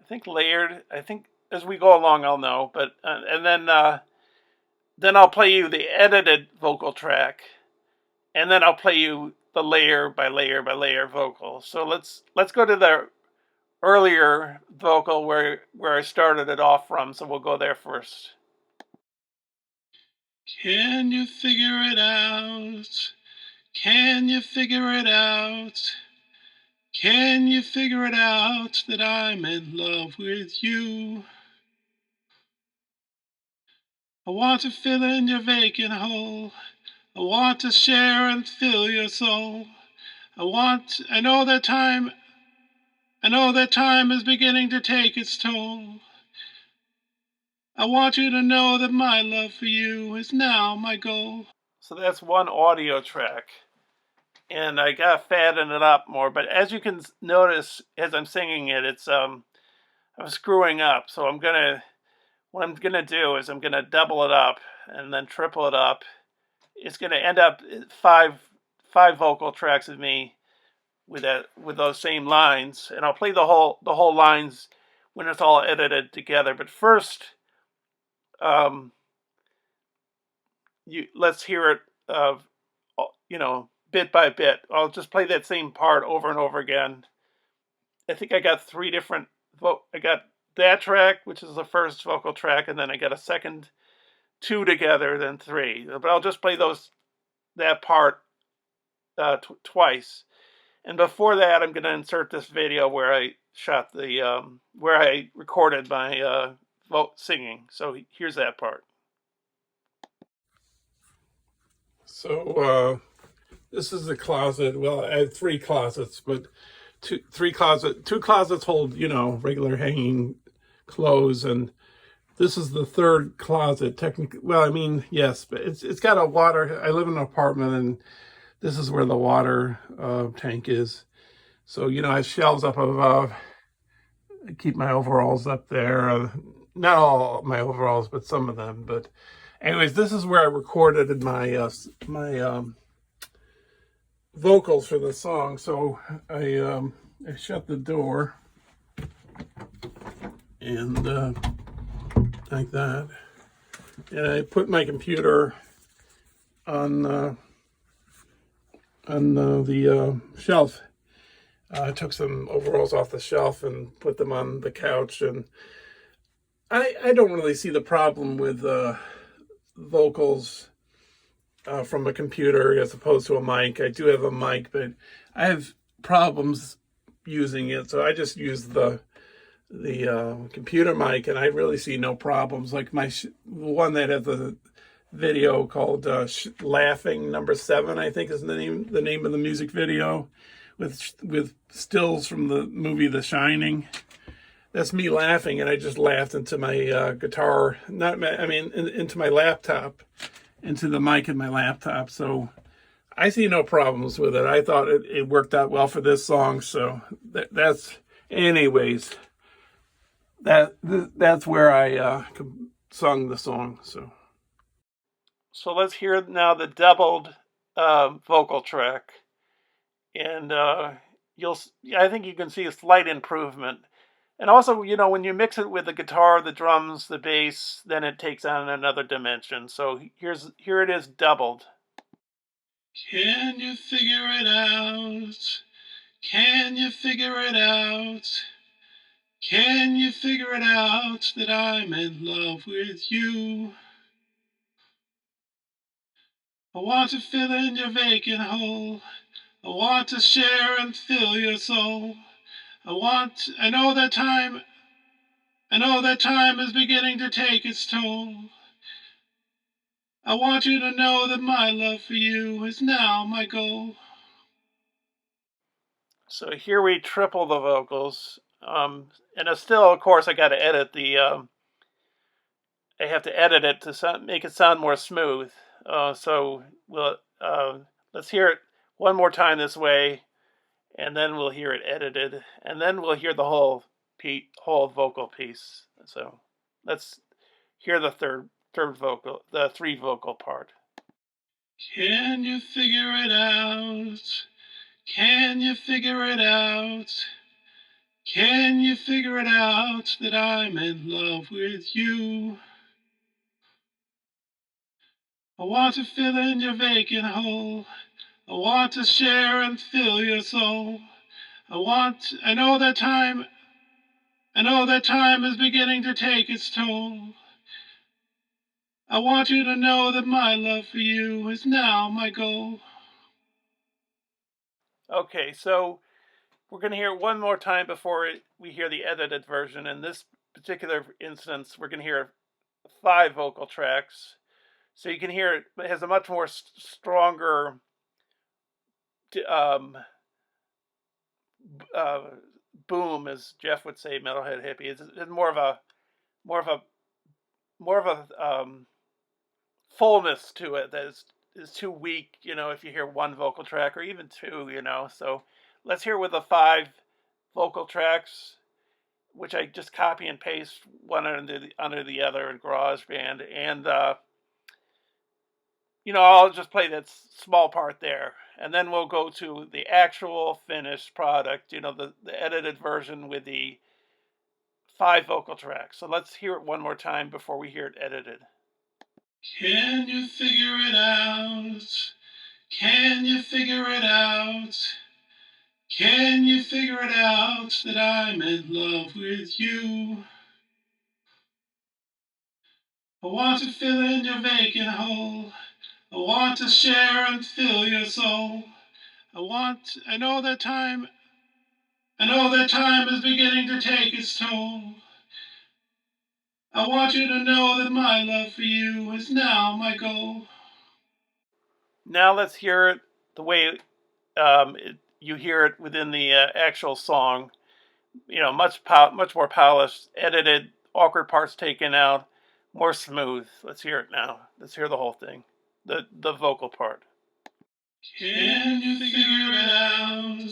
think layered. I think as we go along, I'll know. But and then I'll play you the edited vocal track, and then I'll play you the layer by layer by layer vocal. So let's go to the earlier vocal where I started it off from. So we'll go there first. Can you figure it out? Can you figure it out? Can you figure it out that I'm in love with you? I want to fill in your vacant hole. I want to share and fill your soul. I know that time is beginning to take its toll. I want you to know that my love for you is now my goal. So that's one audio track. And I gotta fatten it up more, but as you can notice as I'm singing it, it's I'm screwing up. So what I'm gonna do is I'm gonna double it up and then triple it up. It's gonna end up five vocal tracks of me with those same lines, and I'll play the whole lines when it's all edited together. But first, let's hear it, bit by bit. I'll just play that same part over and over again. I think I got three different I got that track, which is the first vocal track, and then I got a second two together than three. But I'll just play that part twice. And before that, I'm going to insert this video where I shot where I recorded my singing. So here's that part. So this is the closet. Well, I have three closets, but two closets hold, regular hanging clothes, and this is the third closet. Technically, well, I mean, yes, but it's got a water. I live in an apartment, and this is where the water tank is. So, I have shelves up above. I keep my overalls up there. Not all my overalls, but some of them. But anyways, this is where I recorded my vocals for the song. So I shut the door and like that, and I put my computer on the shelf. I took some overalls off the shelf and put them on the couch, and I don't really see the problem with vocals from a computer as opposed to a mic. I do have a mic, but I have problems using it, so I just use the computer mic, and I really see no problems. Like the one that has the video called "Laughing Number 7," I think is the name of the music video, with stills from the movie The Shining. That's me laughing, and I just laughed into my guitar, into my laptop, into the mic in my laptop. So I see no problems with it. I thought it worked out well for this song. So anyways, that's where I sung the song. So let's hear now the doubled vocal track, and I think you can see a slight improvement. And also, when you mix it with the guitar, the drums, the bass, then it takes on another dimension. So here it is doubled. Can you figure it out? Can you figure it out? Can you figure it out that I'm in love with you? I want to fill in your vacant hole. I want to share and fill your soul. I know that time is beginning to take its toll. I want you to know that my love for you is now my goal. So here we triple the vocals. And it's still, of course, I got to edit I have to edit it to make it sound more smooth. So let's hear it one more time this way, and then we'll hear it edited, and then we'll hear the whole vocal piece. So let's hear the the three vocal part. Can you figure it out? Can you figure it out? Can you figure it out that I'm in love with you? I want to fill in your vacant hole. I want to share and fill your soul. I know that time is beginning to take its toll. I want you to know that my love for you is now my goal. Okay, so we're going to hear it one more time before we hear the edited version. In this particular instance, we're going to hear 5 vocal tracks. So you can hear it has a much more stronger boom, as Jeff would say, metalhead hippie. It's more of a fullness to it that is too weak, if you hear one vocal track or even two, So let's hear with the 5 vocal tracks, which I just copy and paste one under the other in GarageBand, and I'll just play that small part there, and then we'll go to the actual finished product, the edited version with the 5 vocal tracks. So let's hear it one more time before we hear it edited. Can you figure it out? Can you figure it out? Can you figure it out that I'm in love with you? I want to fill in your vacant hole. I want to share and fill your soul. I know that time is beginning to take its toll. I want you to know that my love for you is now my goal. Now let's hear it the way you hear it within the actual song. You know, much more polished, edited, awkward parts taken out, more smooth. Let's hear it now. Let's hear the whole thing, the vocal part. Can you figure it out?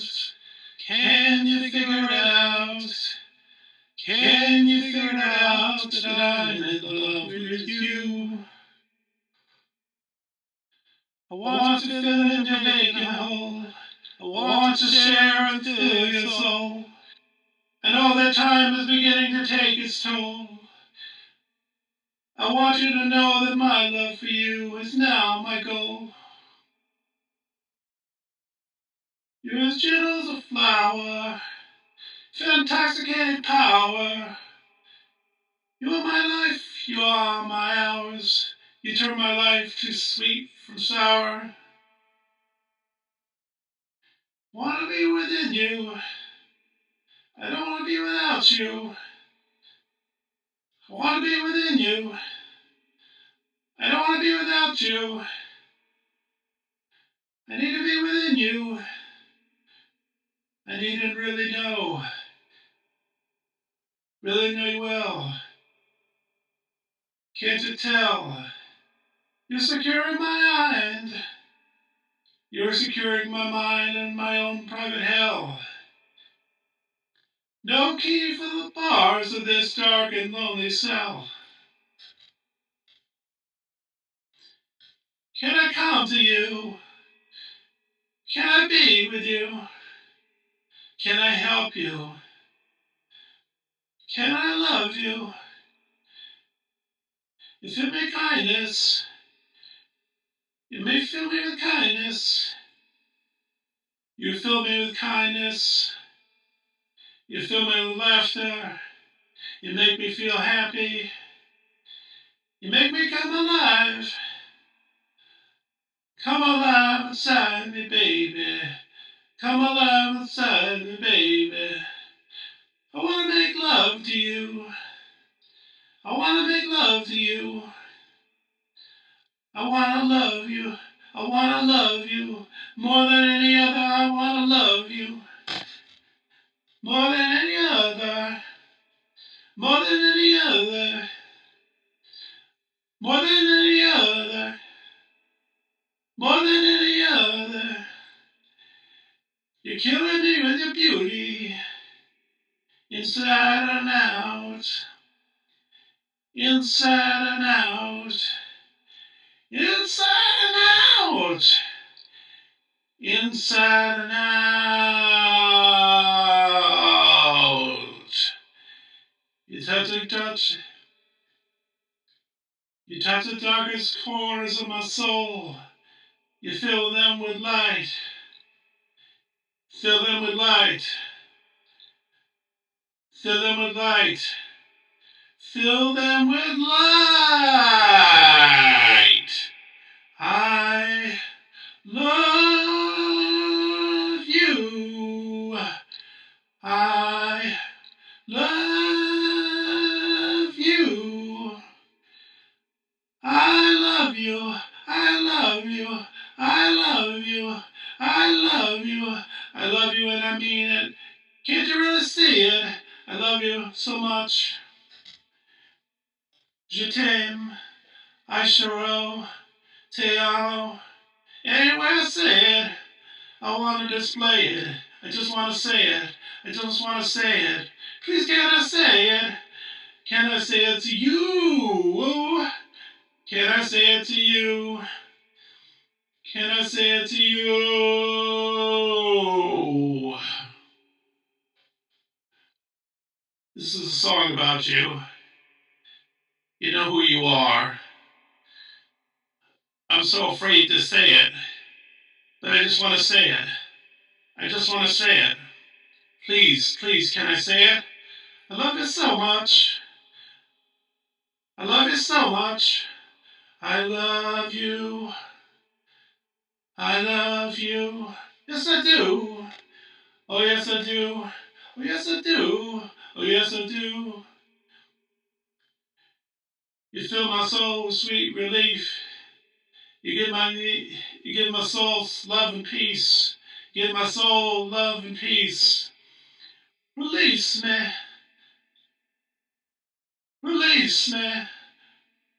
Can you figure it out? Can you figure it out that I'm in love with you? I want to fill in your vacant hole. I want to share and fill your soul. I know that time is beginning to take its toll. I want you to know that my love for you is now my goal. You're as gentle as a flower, intoxicating power. You are my life, you are my hours. You turn my life to sweet from sour. Wanna be within you, I don't wanna be without you. I wanna be within you, I don't wanna be without you. I need to be within you, I need to really know you well. Can't you tell? You're securing my mind. You're securing my mind in my own private hell. No key for the bars of this dark and lonely cell. Can I come to you? Can I be with you? Can I help you? Can I love you? You fill me with kindness. You may fill me with kindness. You fill me with kindness. You fill me with laughter. You make me feel happy. You make me come alive. Come alive inside me, baby. Come alive inside me, baby. I wanna make love to you. I wanna make love to you. I wanna love you. I wanna love you. More than any other, I wanna love you. More than any other. More than any other. More than any other. More than any other. You're killing me with your beauty. Inside and out. Inside and out. Inside and out. Inside and out. You touch and touch. You touch the darkest corners of my soul. You fill them with light. Fill them with light. Fill them with light. Fill them with light. I love you. I love you. I love you. I love you. I love you. I love you. I love you and I mean it. Can't you really see it? I love you so much. Je t'aime. I sure te amo. Anyway I say it, I want to display it. I just want to say it. I just want to say it. Please can I say it? Can I say it to you? Can I say it to you? Can I say it to you? This is a song about you. You know who you are. I'm so afraid to say it, but I just want to say it. I just want to say it. Please, please, can I say it? I love you so much. I love you so much. I love you. I love you. Yes, I do. Oh, yes, I do. Oh, yes, I do. Oh, yes, I do. You fill my soul with sweet relief. You give my soul love and peace. Give my soul love and peace. Release me. Release me.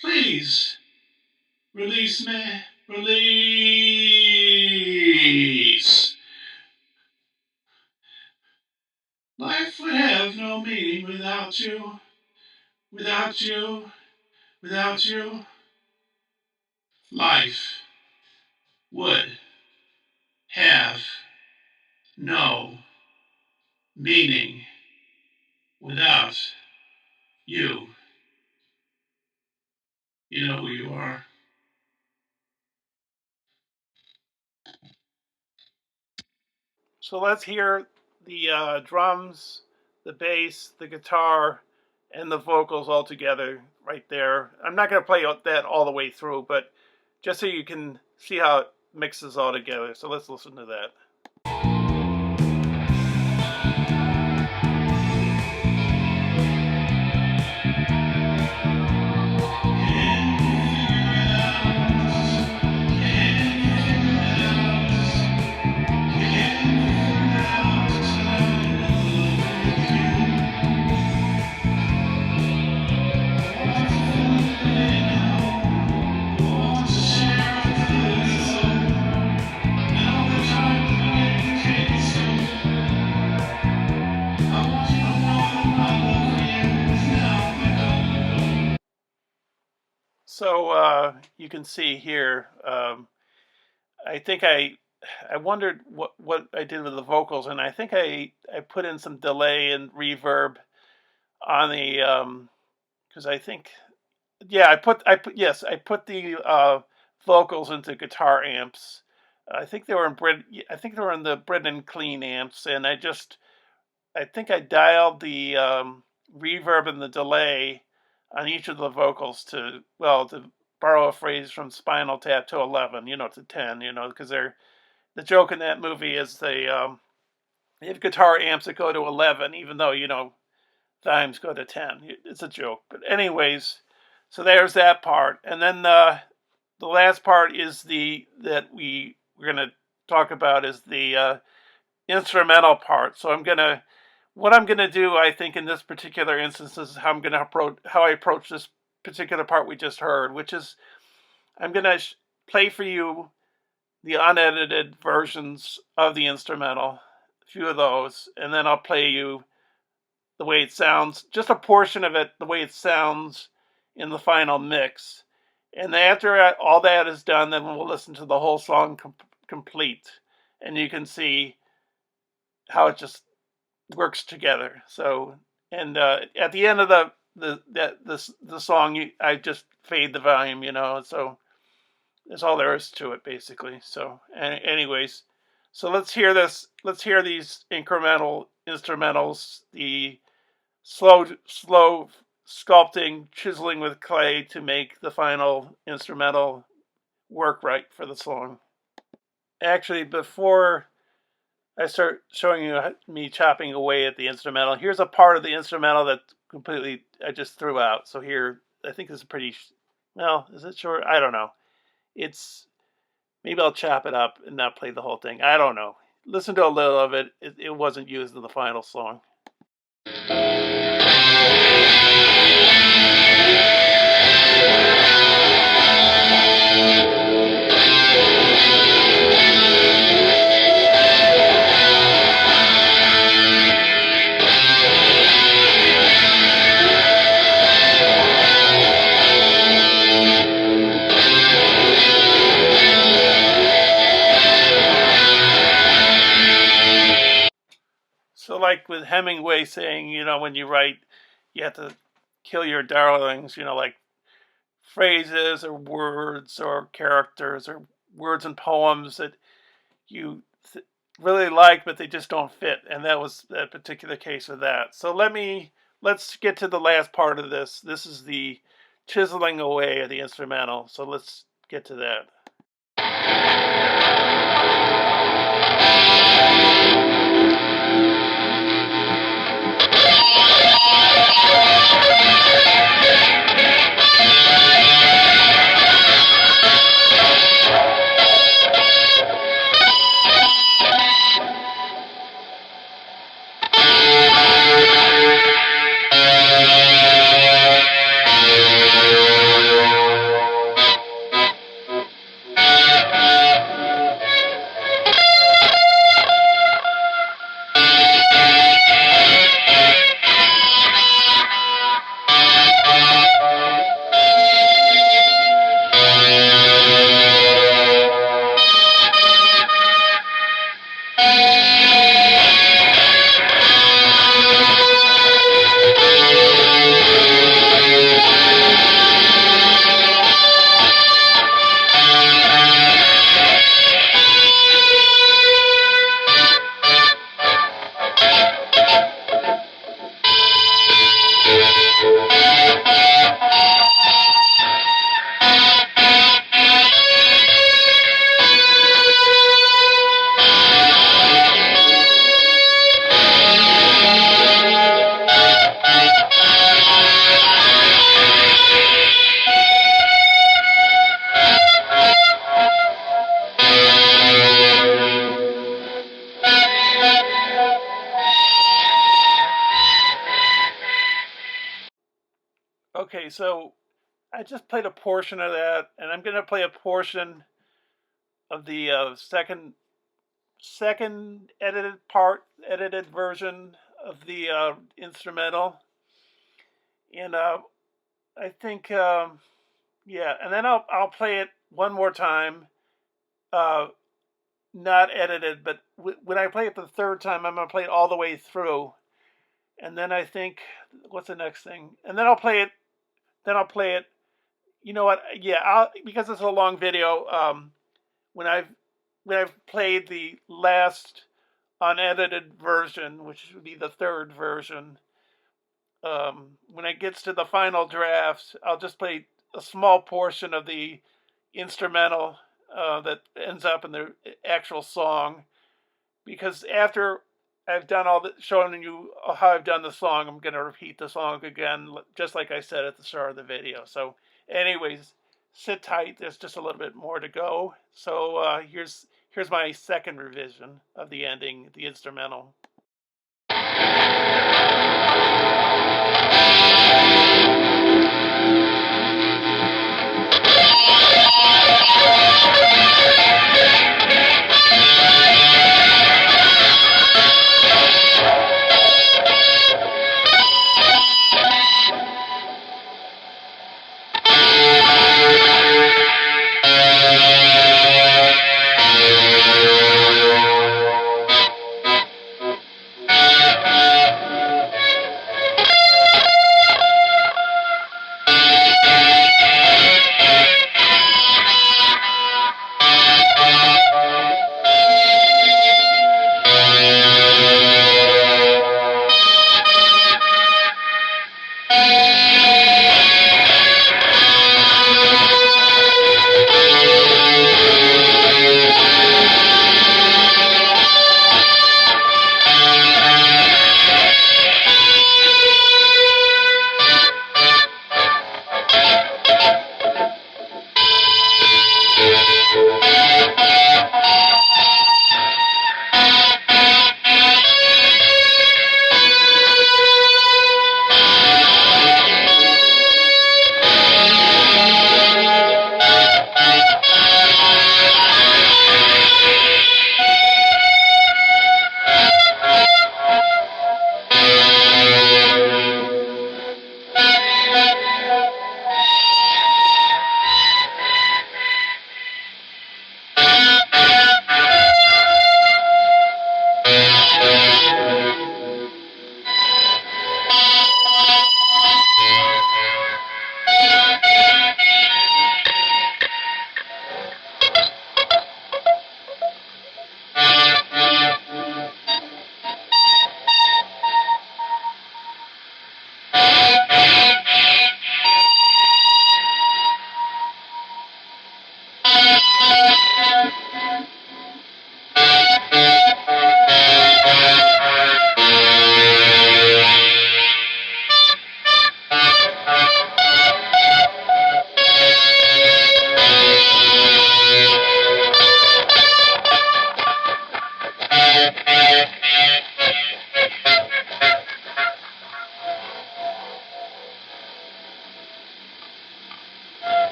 Please. Release me. Release. Life would have no meaning without you. Without you. Without you. Life would have no meaning without you. You know who you are. So let's hear the drums, the bass, the guitar, and the vocals all together right there. I'm not going to play that all the way through, but just so you can see how it mixes all together. So let's listen to that. So you can see here. I think I wondered what I did with the vocals, and I think I put in some delay and reverb on the because I think I put the vocals into guitar amps. I think they were in the Britton Clean amps, and I think I dialed the reverb and the delay on each of the vocals to borrow a phrase from Spinal Tap, to 11, to 10, because the joke in that movie is they have guitar amps that go to 11, even though dimes go to 10. It's a joke, but anyways, so there's that part, and then the last part is we're gonna talk about is the instrumental part. So what I'm gonna do, I think, in this particular instance is how I approach this particular part we just heard, which is I'm gonna play for you the unedited versions of the instrumental, a few of those, and then I'll play you the way it sounds, just a portion of it, the way it sounds in the final mix. And after all that is done, then we'll listen to the whole song complete, and you can see how it just works together. So, and at the end of the song, I just fade the volume, So that's all there is to it, basically. So, anyways, so let's hear this. Let's hear these incremental instrumentals. The slow sculpting, chiseling with clay to make the final instrumental work right for the song. Actually, before I start showing you me chopping away at the instrumental, here's a part of the instrumental that completely I just threw out. So here, I think this is pretty. Well, is it short? I don't know. It's maybe I'll chop it up and not play the whole thing. I don't know. Listen to a little of it. It wasn't used in the final song. So, like with Hemingway saying, when you write, you have to kill your darlings, like phrases or words or characters or words and poems that you really like, but they just don't fit. And that was that particular case of that. So let's get to the last part of this. This is the chiseling away at the instrumental. So let's get to that. Okay, so I just played a portion of that, and I'm going to play a portion of the second edited version of the instrumental, and I think yeah, and then I'll play it one more time, uh, not edited, but when I play it the third time, I'm gonna play it all the way through, and then I think what's the next thing, and then I'll play it. Then I'll play it. You know what? Yeah, because it's a long video. When I've played the last unedited version, which would be the third version, when it gets to the final draft, I'll just play a small portion of the instrumental that ends up in the actual song. Because after I've done all the showing you how I've done the song, I'm going to repeat the song again, just like I said at the start of the video. So, anyways, sit tight. There's just a little bit more to go. So here's my second revision of the ending, the instrumental.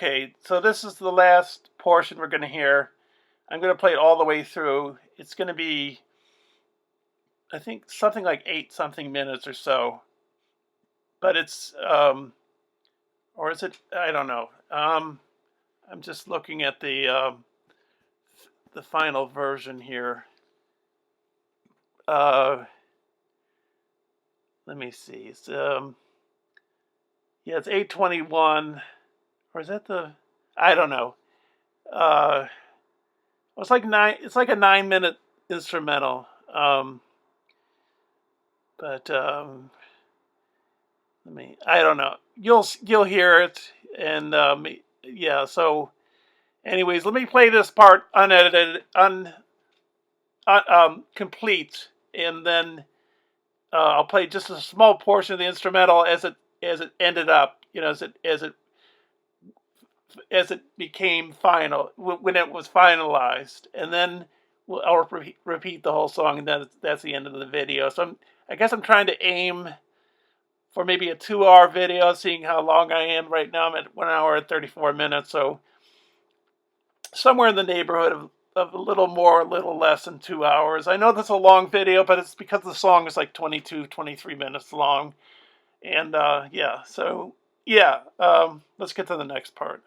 Okay, so this is the last portion we're going to hear. I'm going to play it all the way through. It's going to be, I think, something like 8-something minutes or so. But it's, or is it? I don't know. I'm just looking at the final version here. Let me see. It's yeah, it's 8:21, or is that the? I don't know. It's like nine. It's like a 9-minute instrumental. But I don't know. You'll hear it, and yeah. So, anyways, let me play this part unedited, complete, and then I'll play just a small portion of the instrumental as it ended up. You know, as it became final when it was finalized, and then I'll repeat the whole song, and that's the end of the video. So I guess I'm trying to aim for maybe a 2-hour video, seeing how long I am right now. I'm at 1 hour and 34 minutes, so somewhere in the neighborhood of a little more, a little less than 2 hours. I know that's a long video, but it's because the song is like 22, 23 minutes long. And yeah, so yeah, let's get to the next part.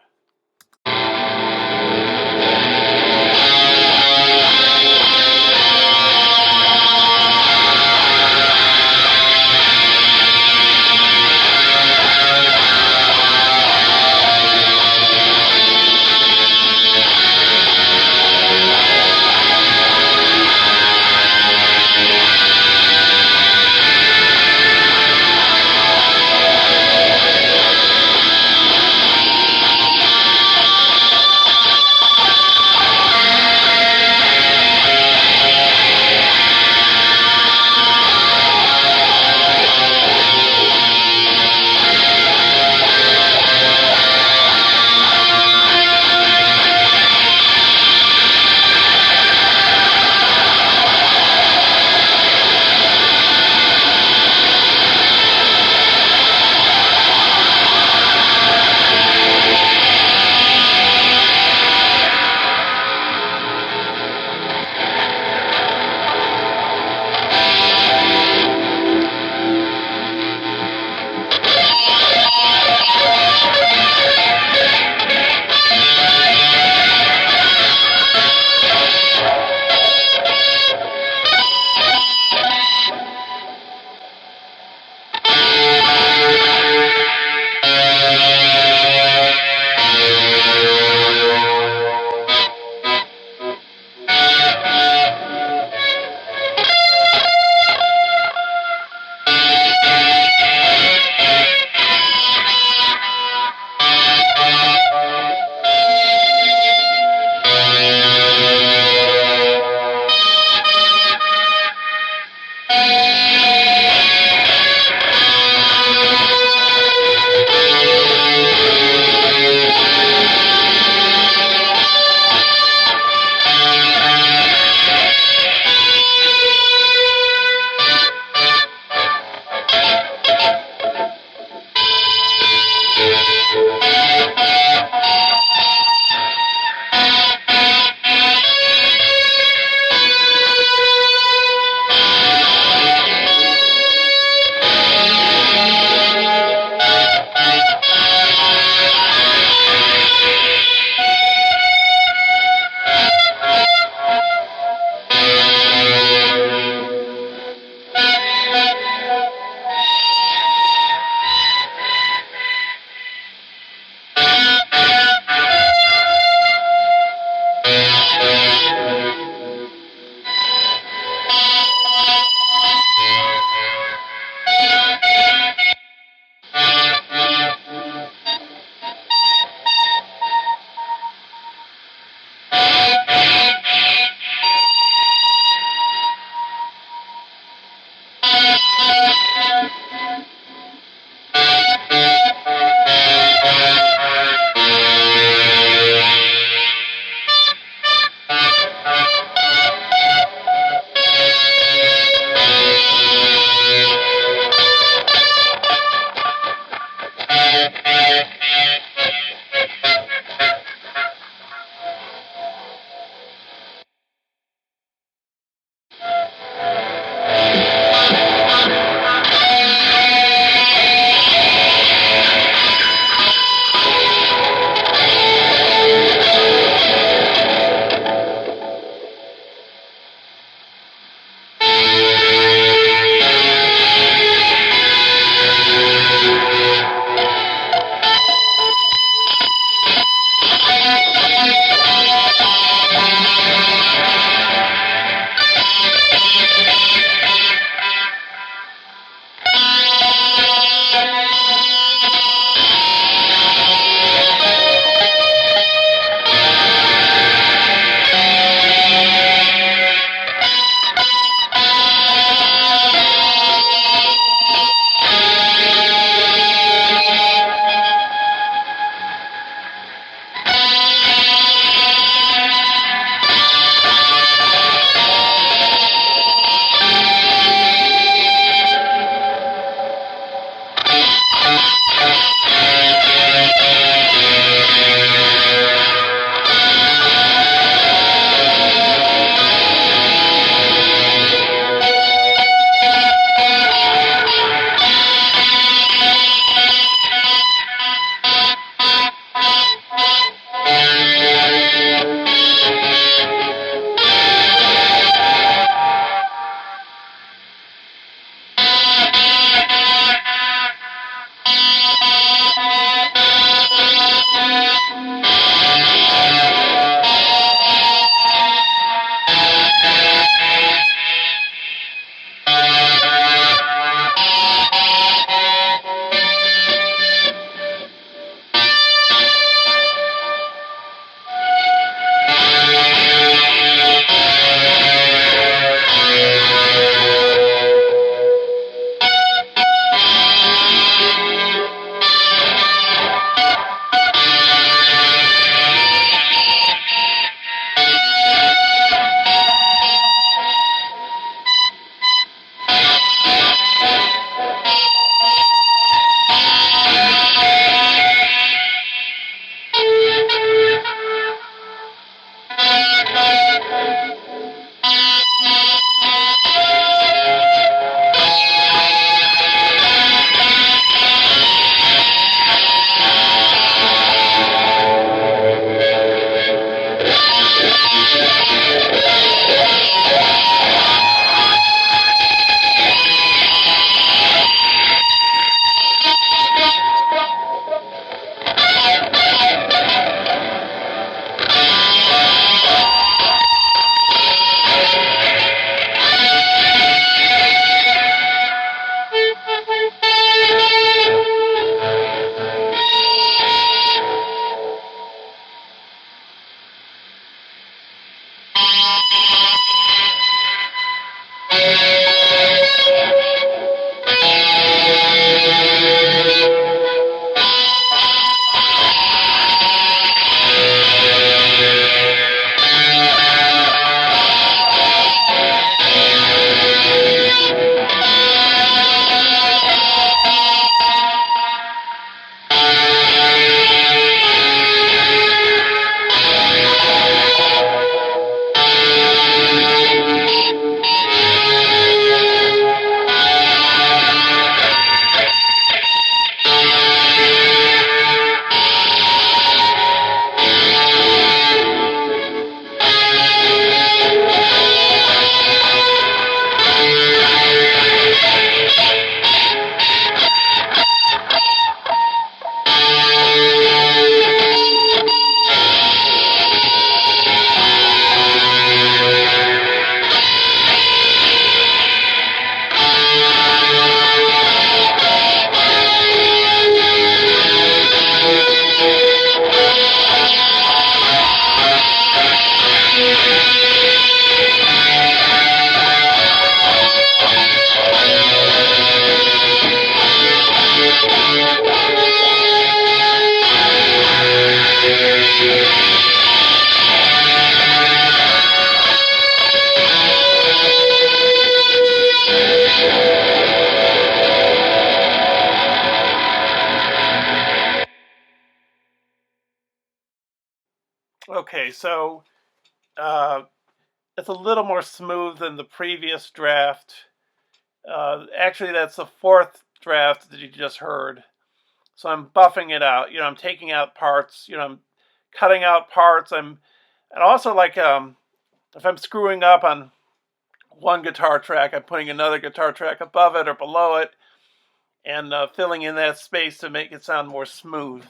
Okay, so it's a little more smooth than the previous draft. Actually, that's the fourth draft that you just heard. So I'm buffing it out. You know, I'm taking out parts. You know, I'm cutting out parts. And also like if I'm screwing up on one guitar track, I'm putting another guitar track above it or below it, and filling in that space to make it sound more smooth.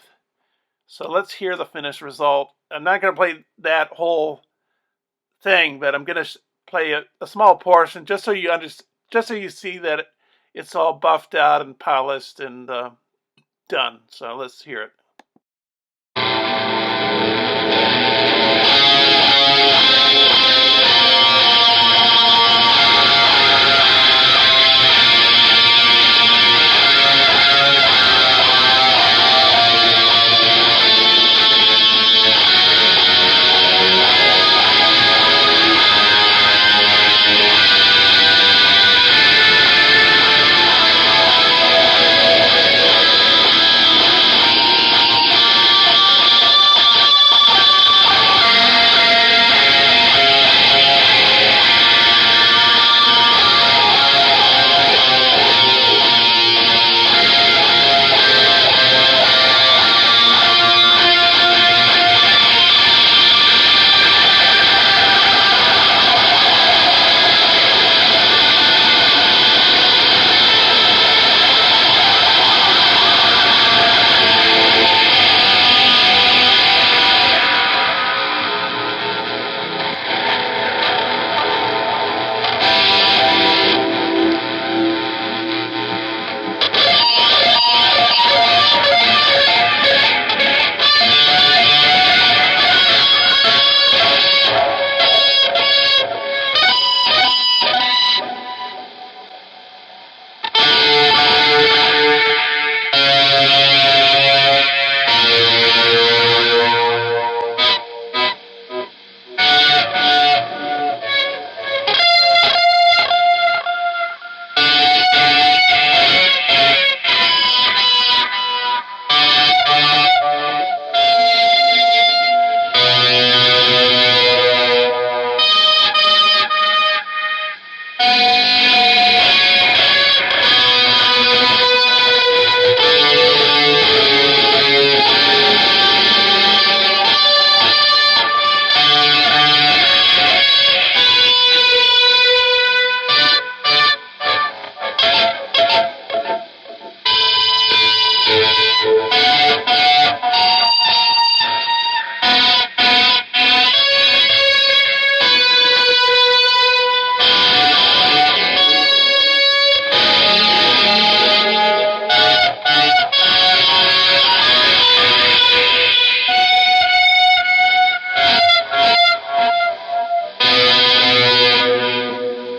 So let's hear the finished result. I'm not going to play that whole thing, but I'm going to play a small portion just so you just so you see that it's all buffed out and polished and done. So let's hear it.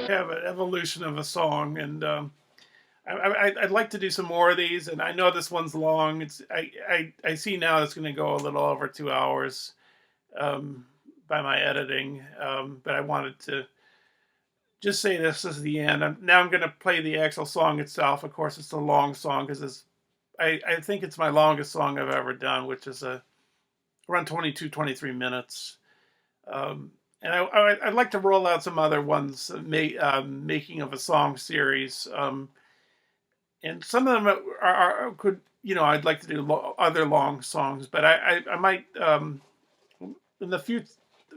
Have an evolution of a song, and I'd like to do some more of these. And I know this one's long. I see now it's going to go a little over 2 hours um, by my editing, but I wanted to just say this is the end. Now I'm going to play the actual song itself. Of course, it's a long song because I think it's my longest song I've ever done, which is around 22, 23 minutes. And I'd like to roll out some other ones, making of a song series. And some of them could, you know, I'd like to do other long songs, but I might, in the future,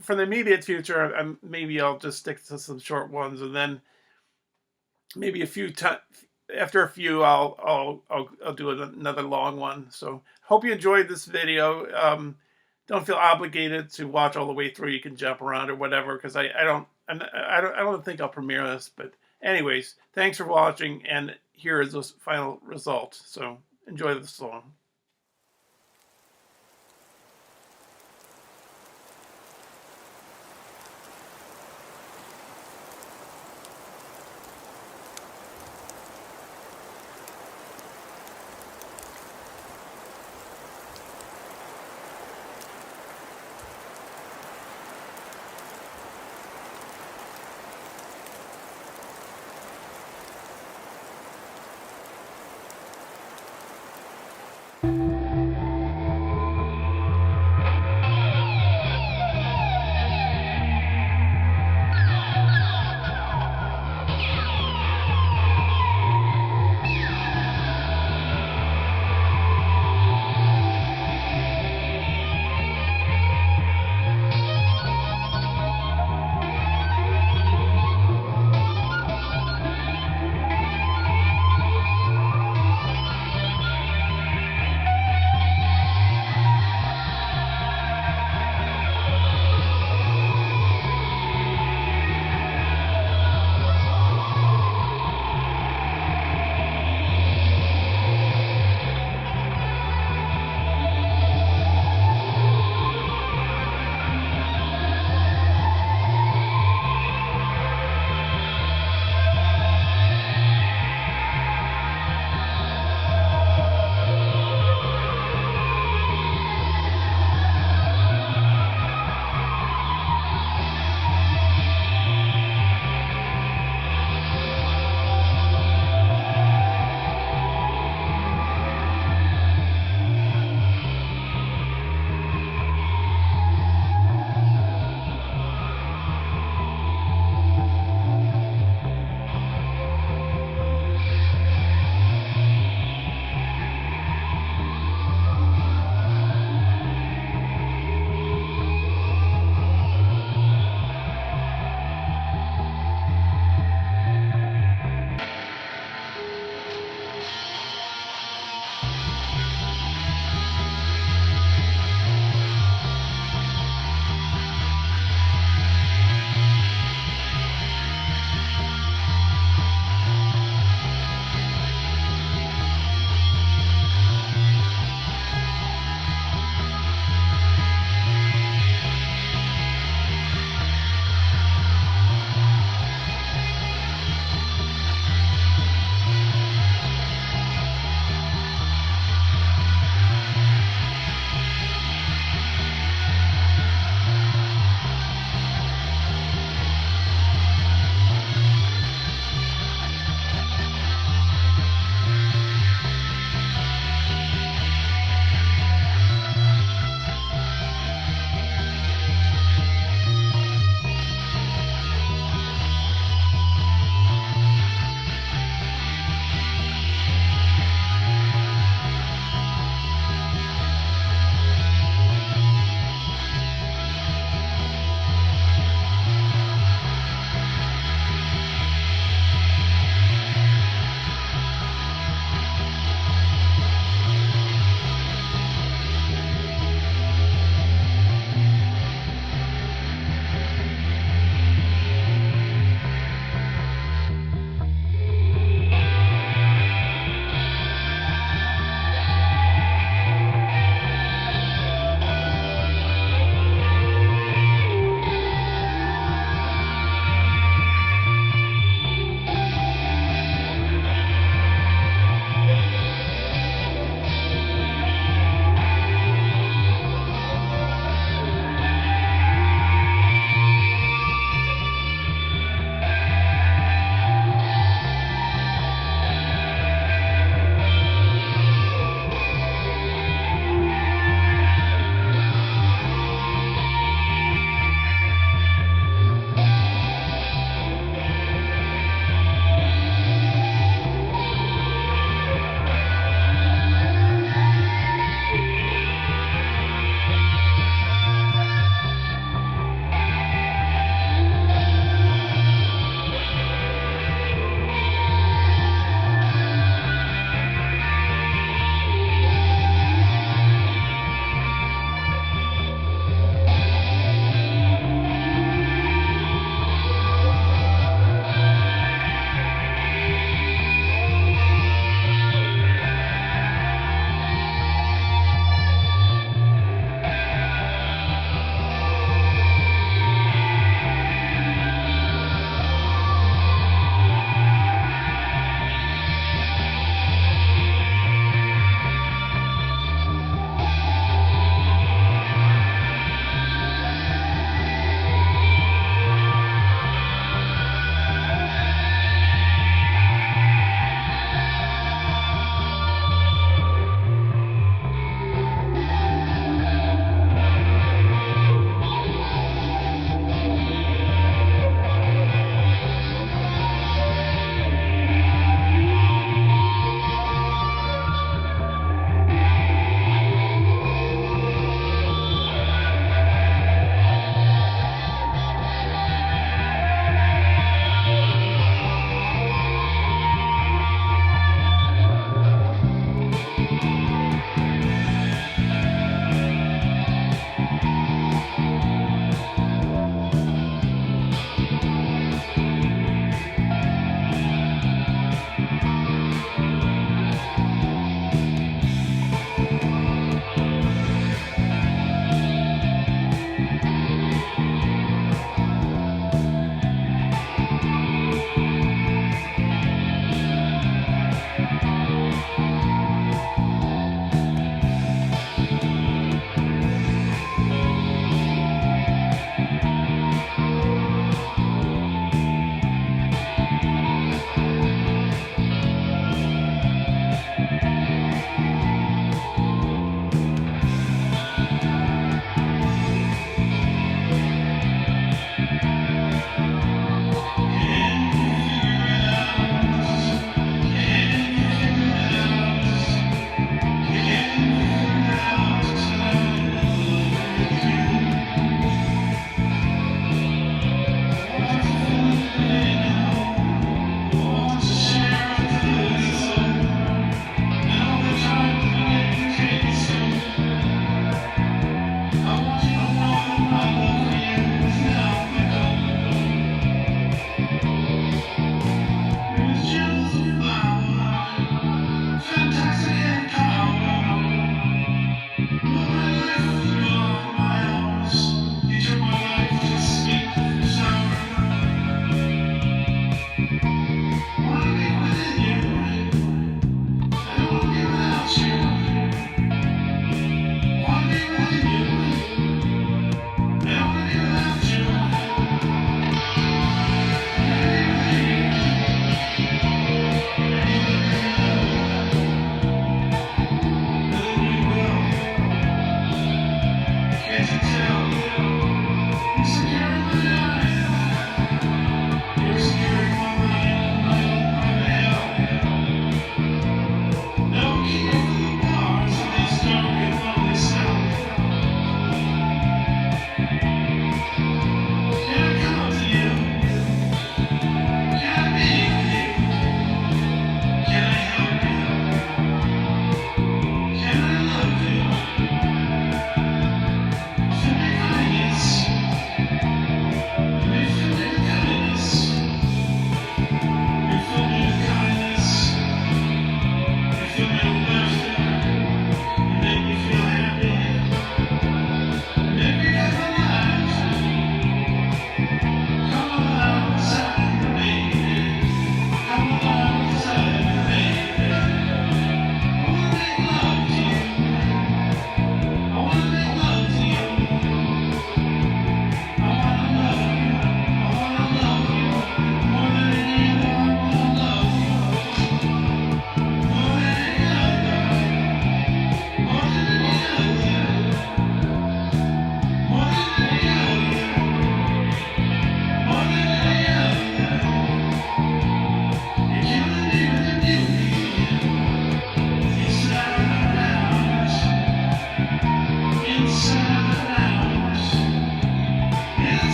for the immediate future, maybe I'll just stick to some short ones, and then maybe after a few, I'll do another long one. So hope you enjoyed this video. Don't feel obligated to watch all the way through. You can jump around or whatever, because I don't think I'll premiere this. But anyways, thanks for watching, and here is the final result. So enjoy the song.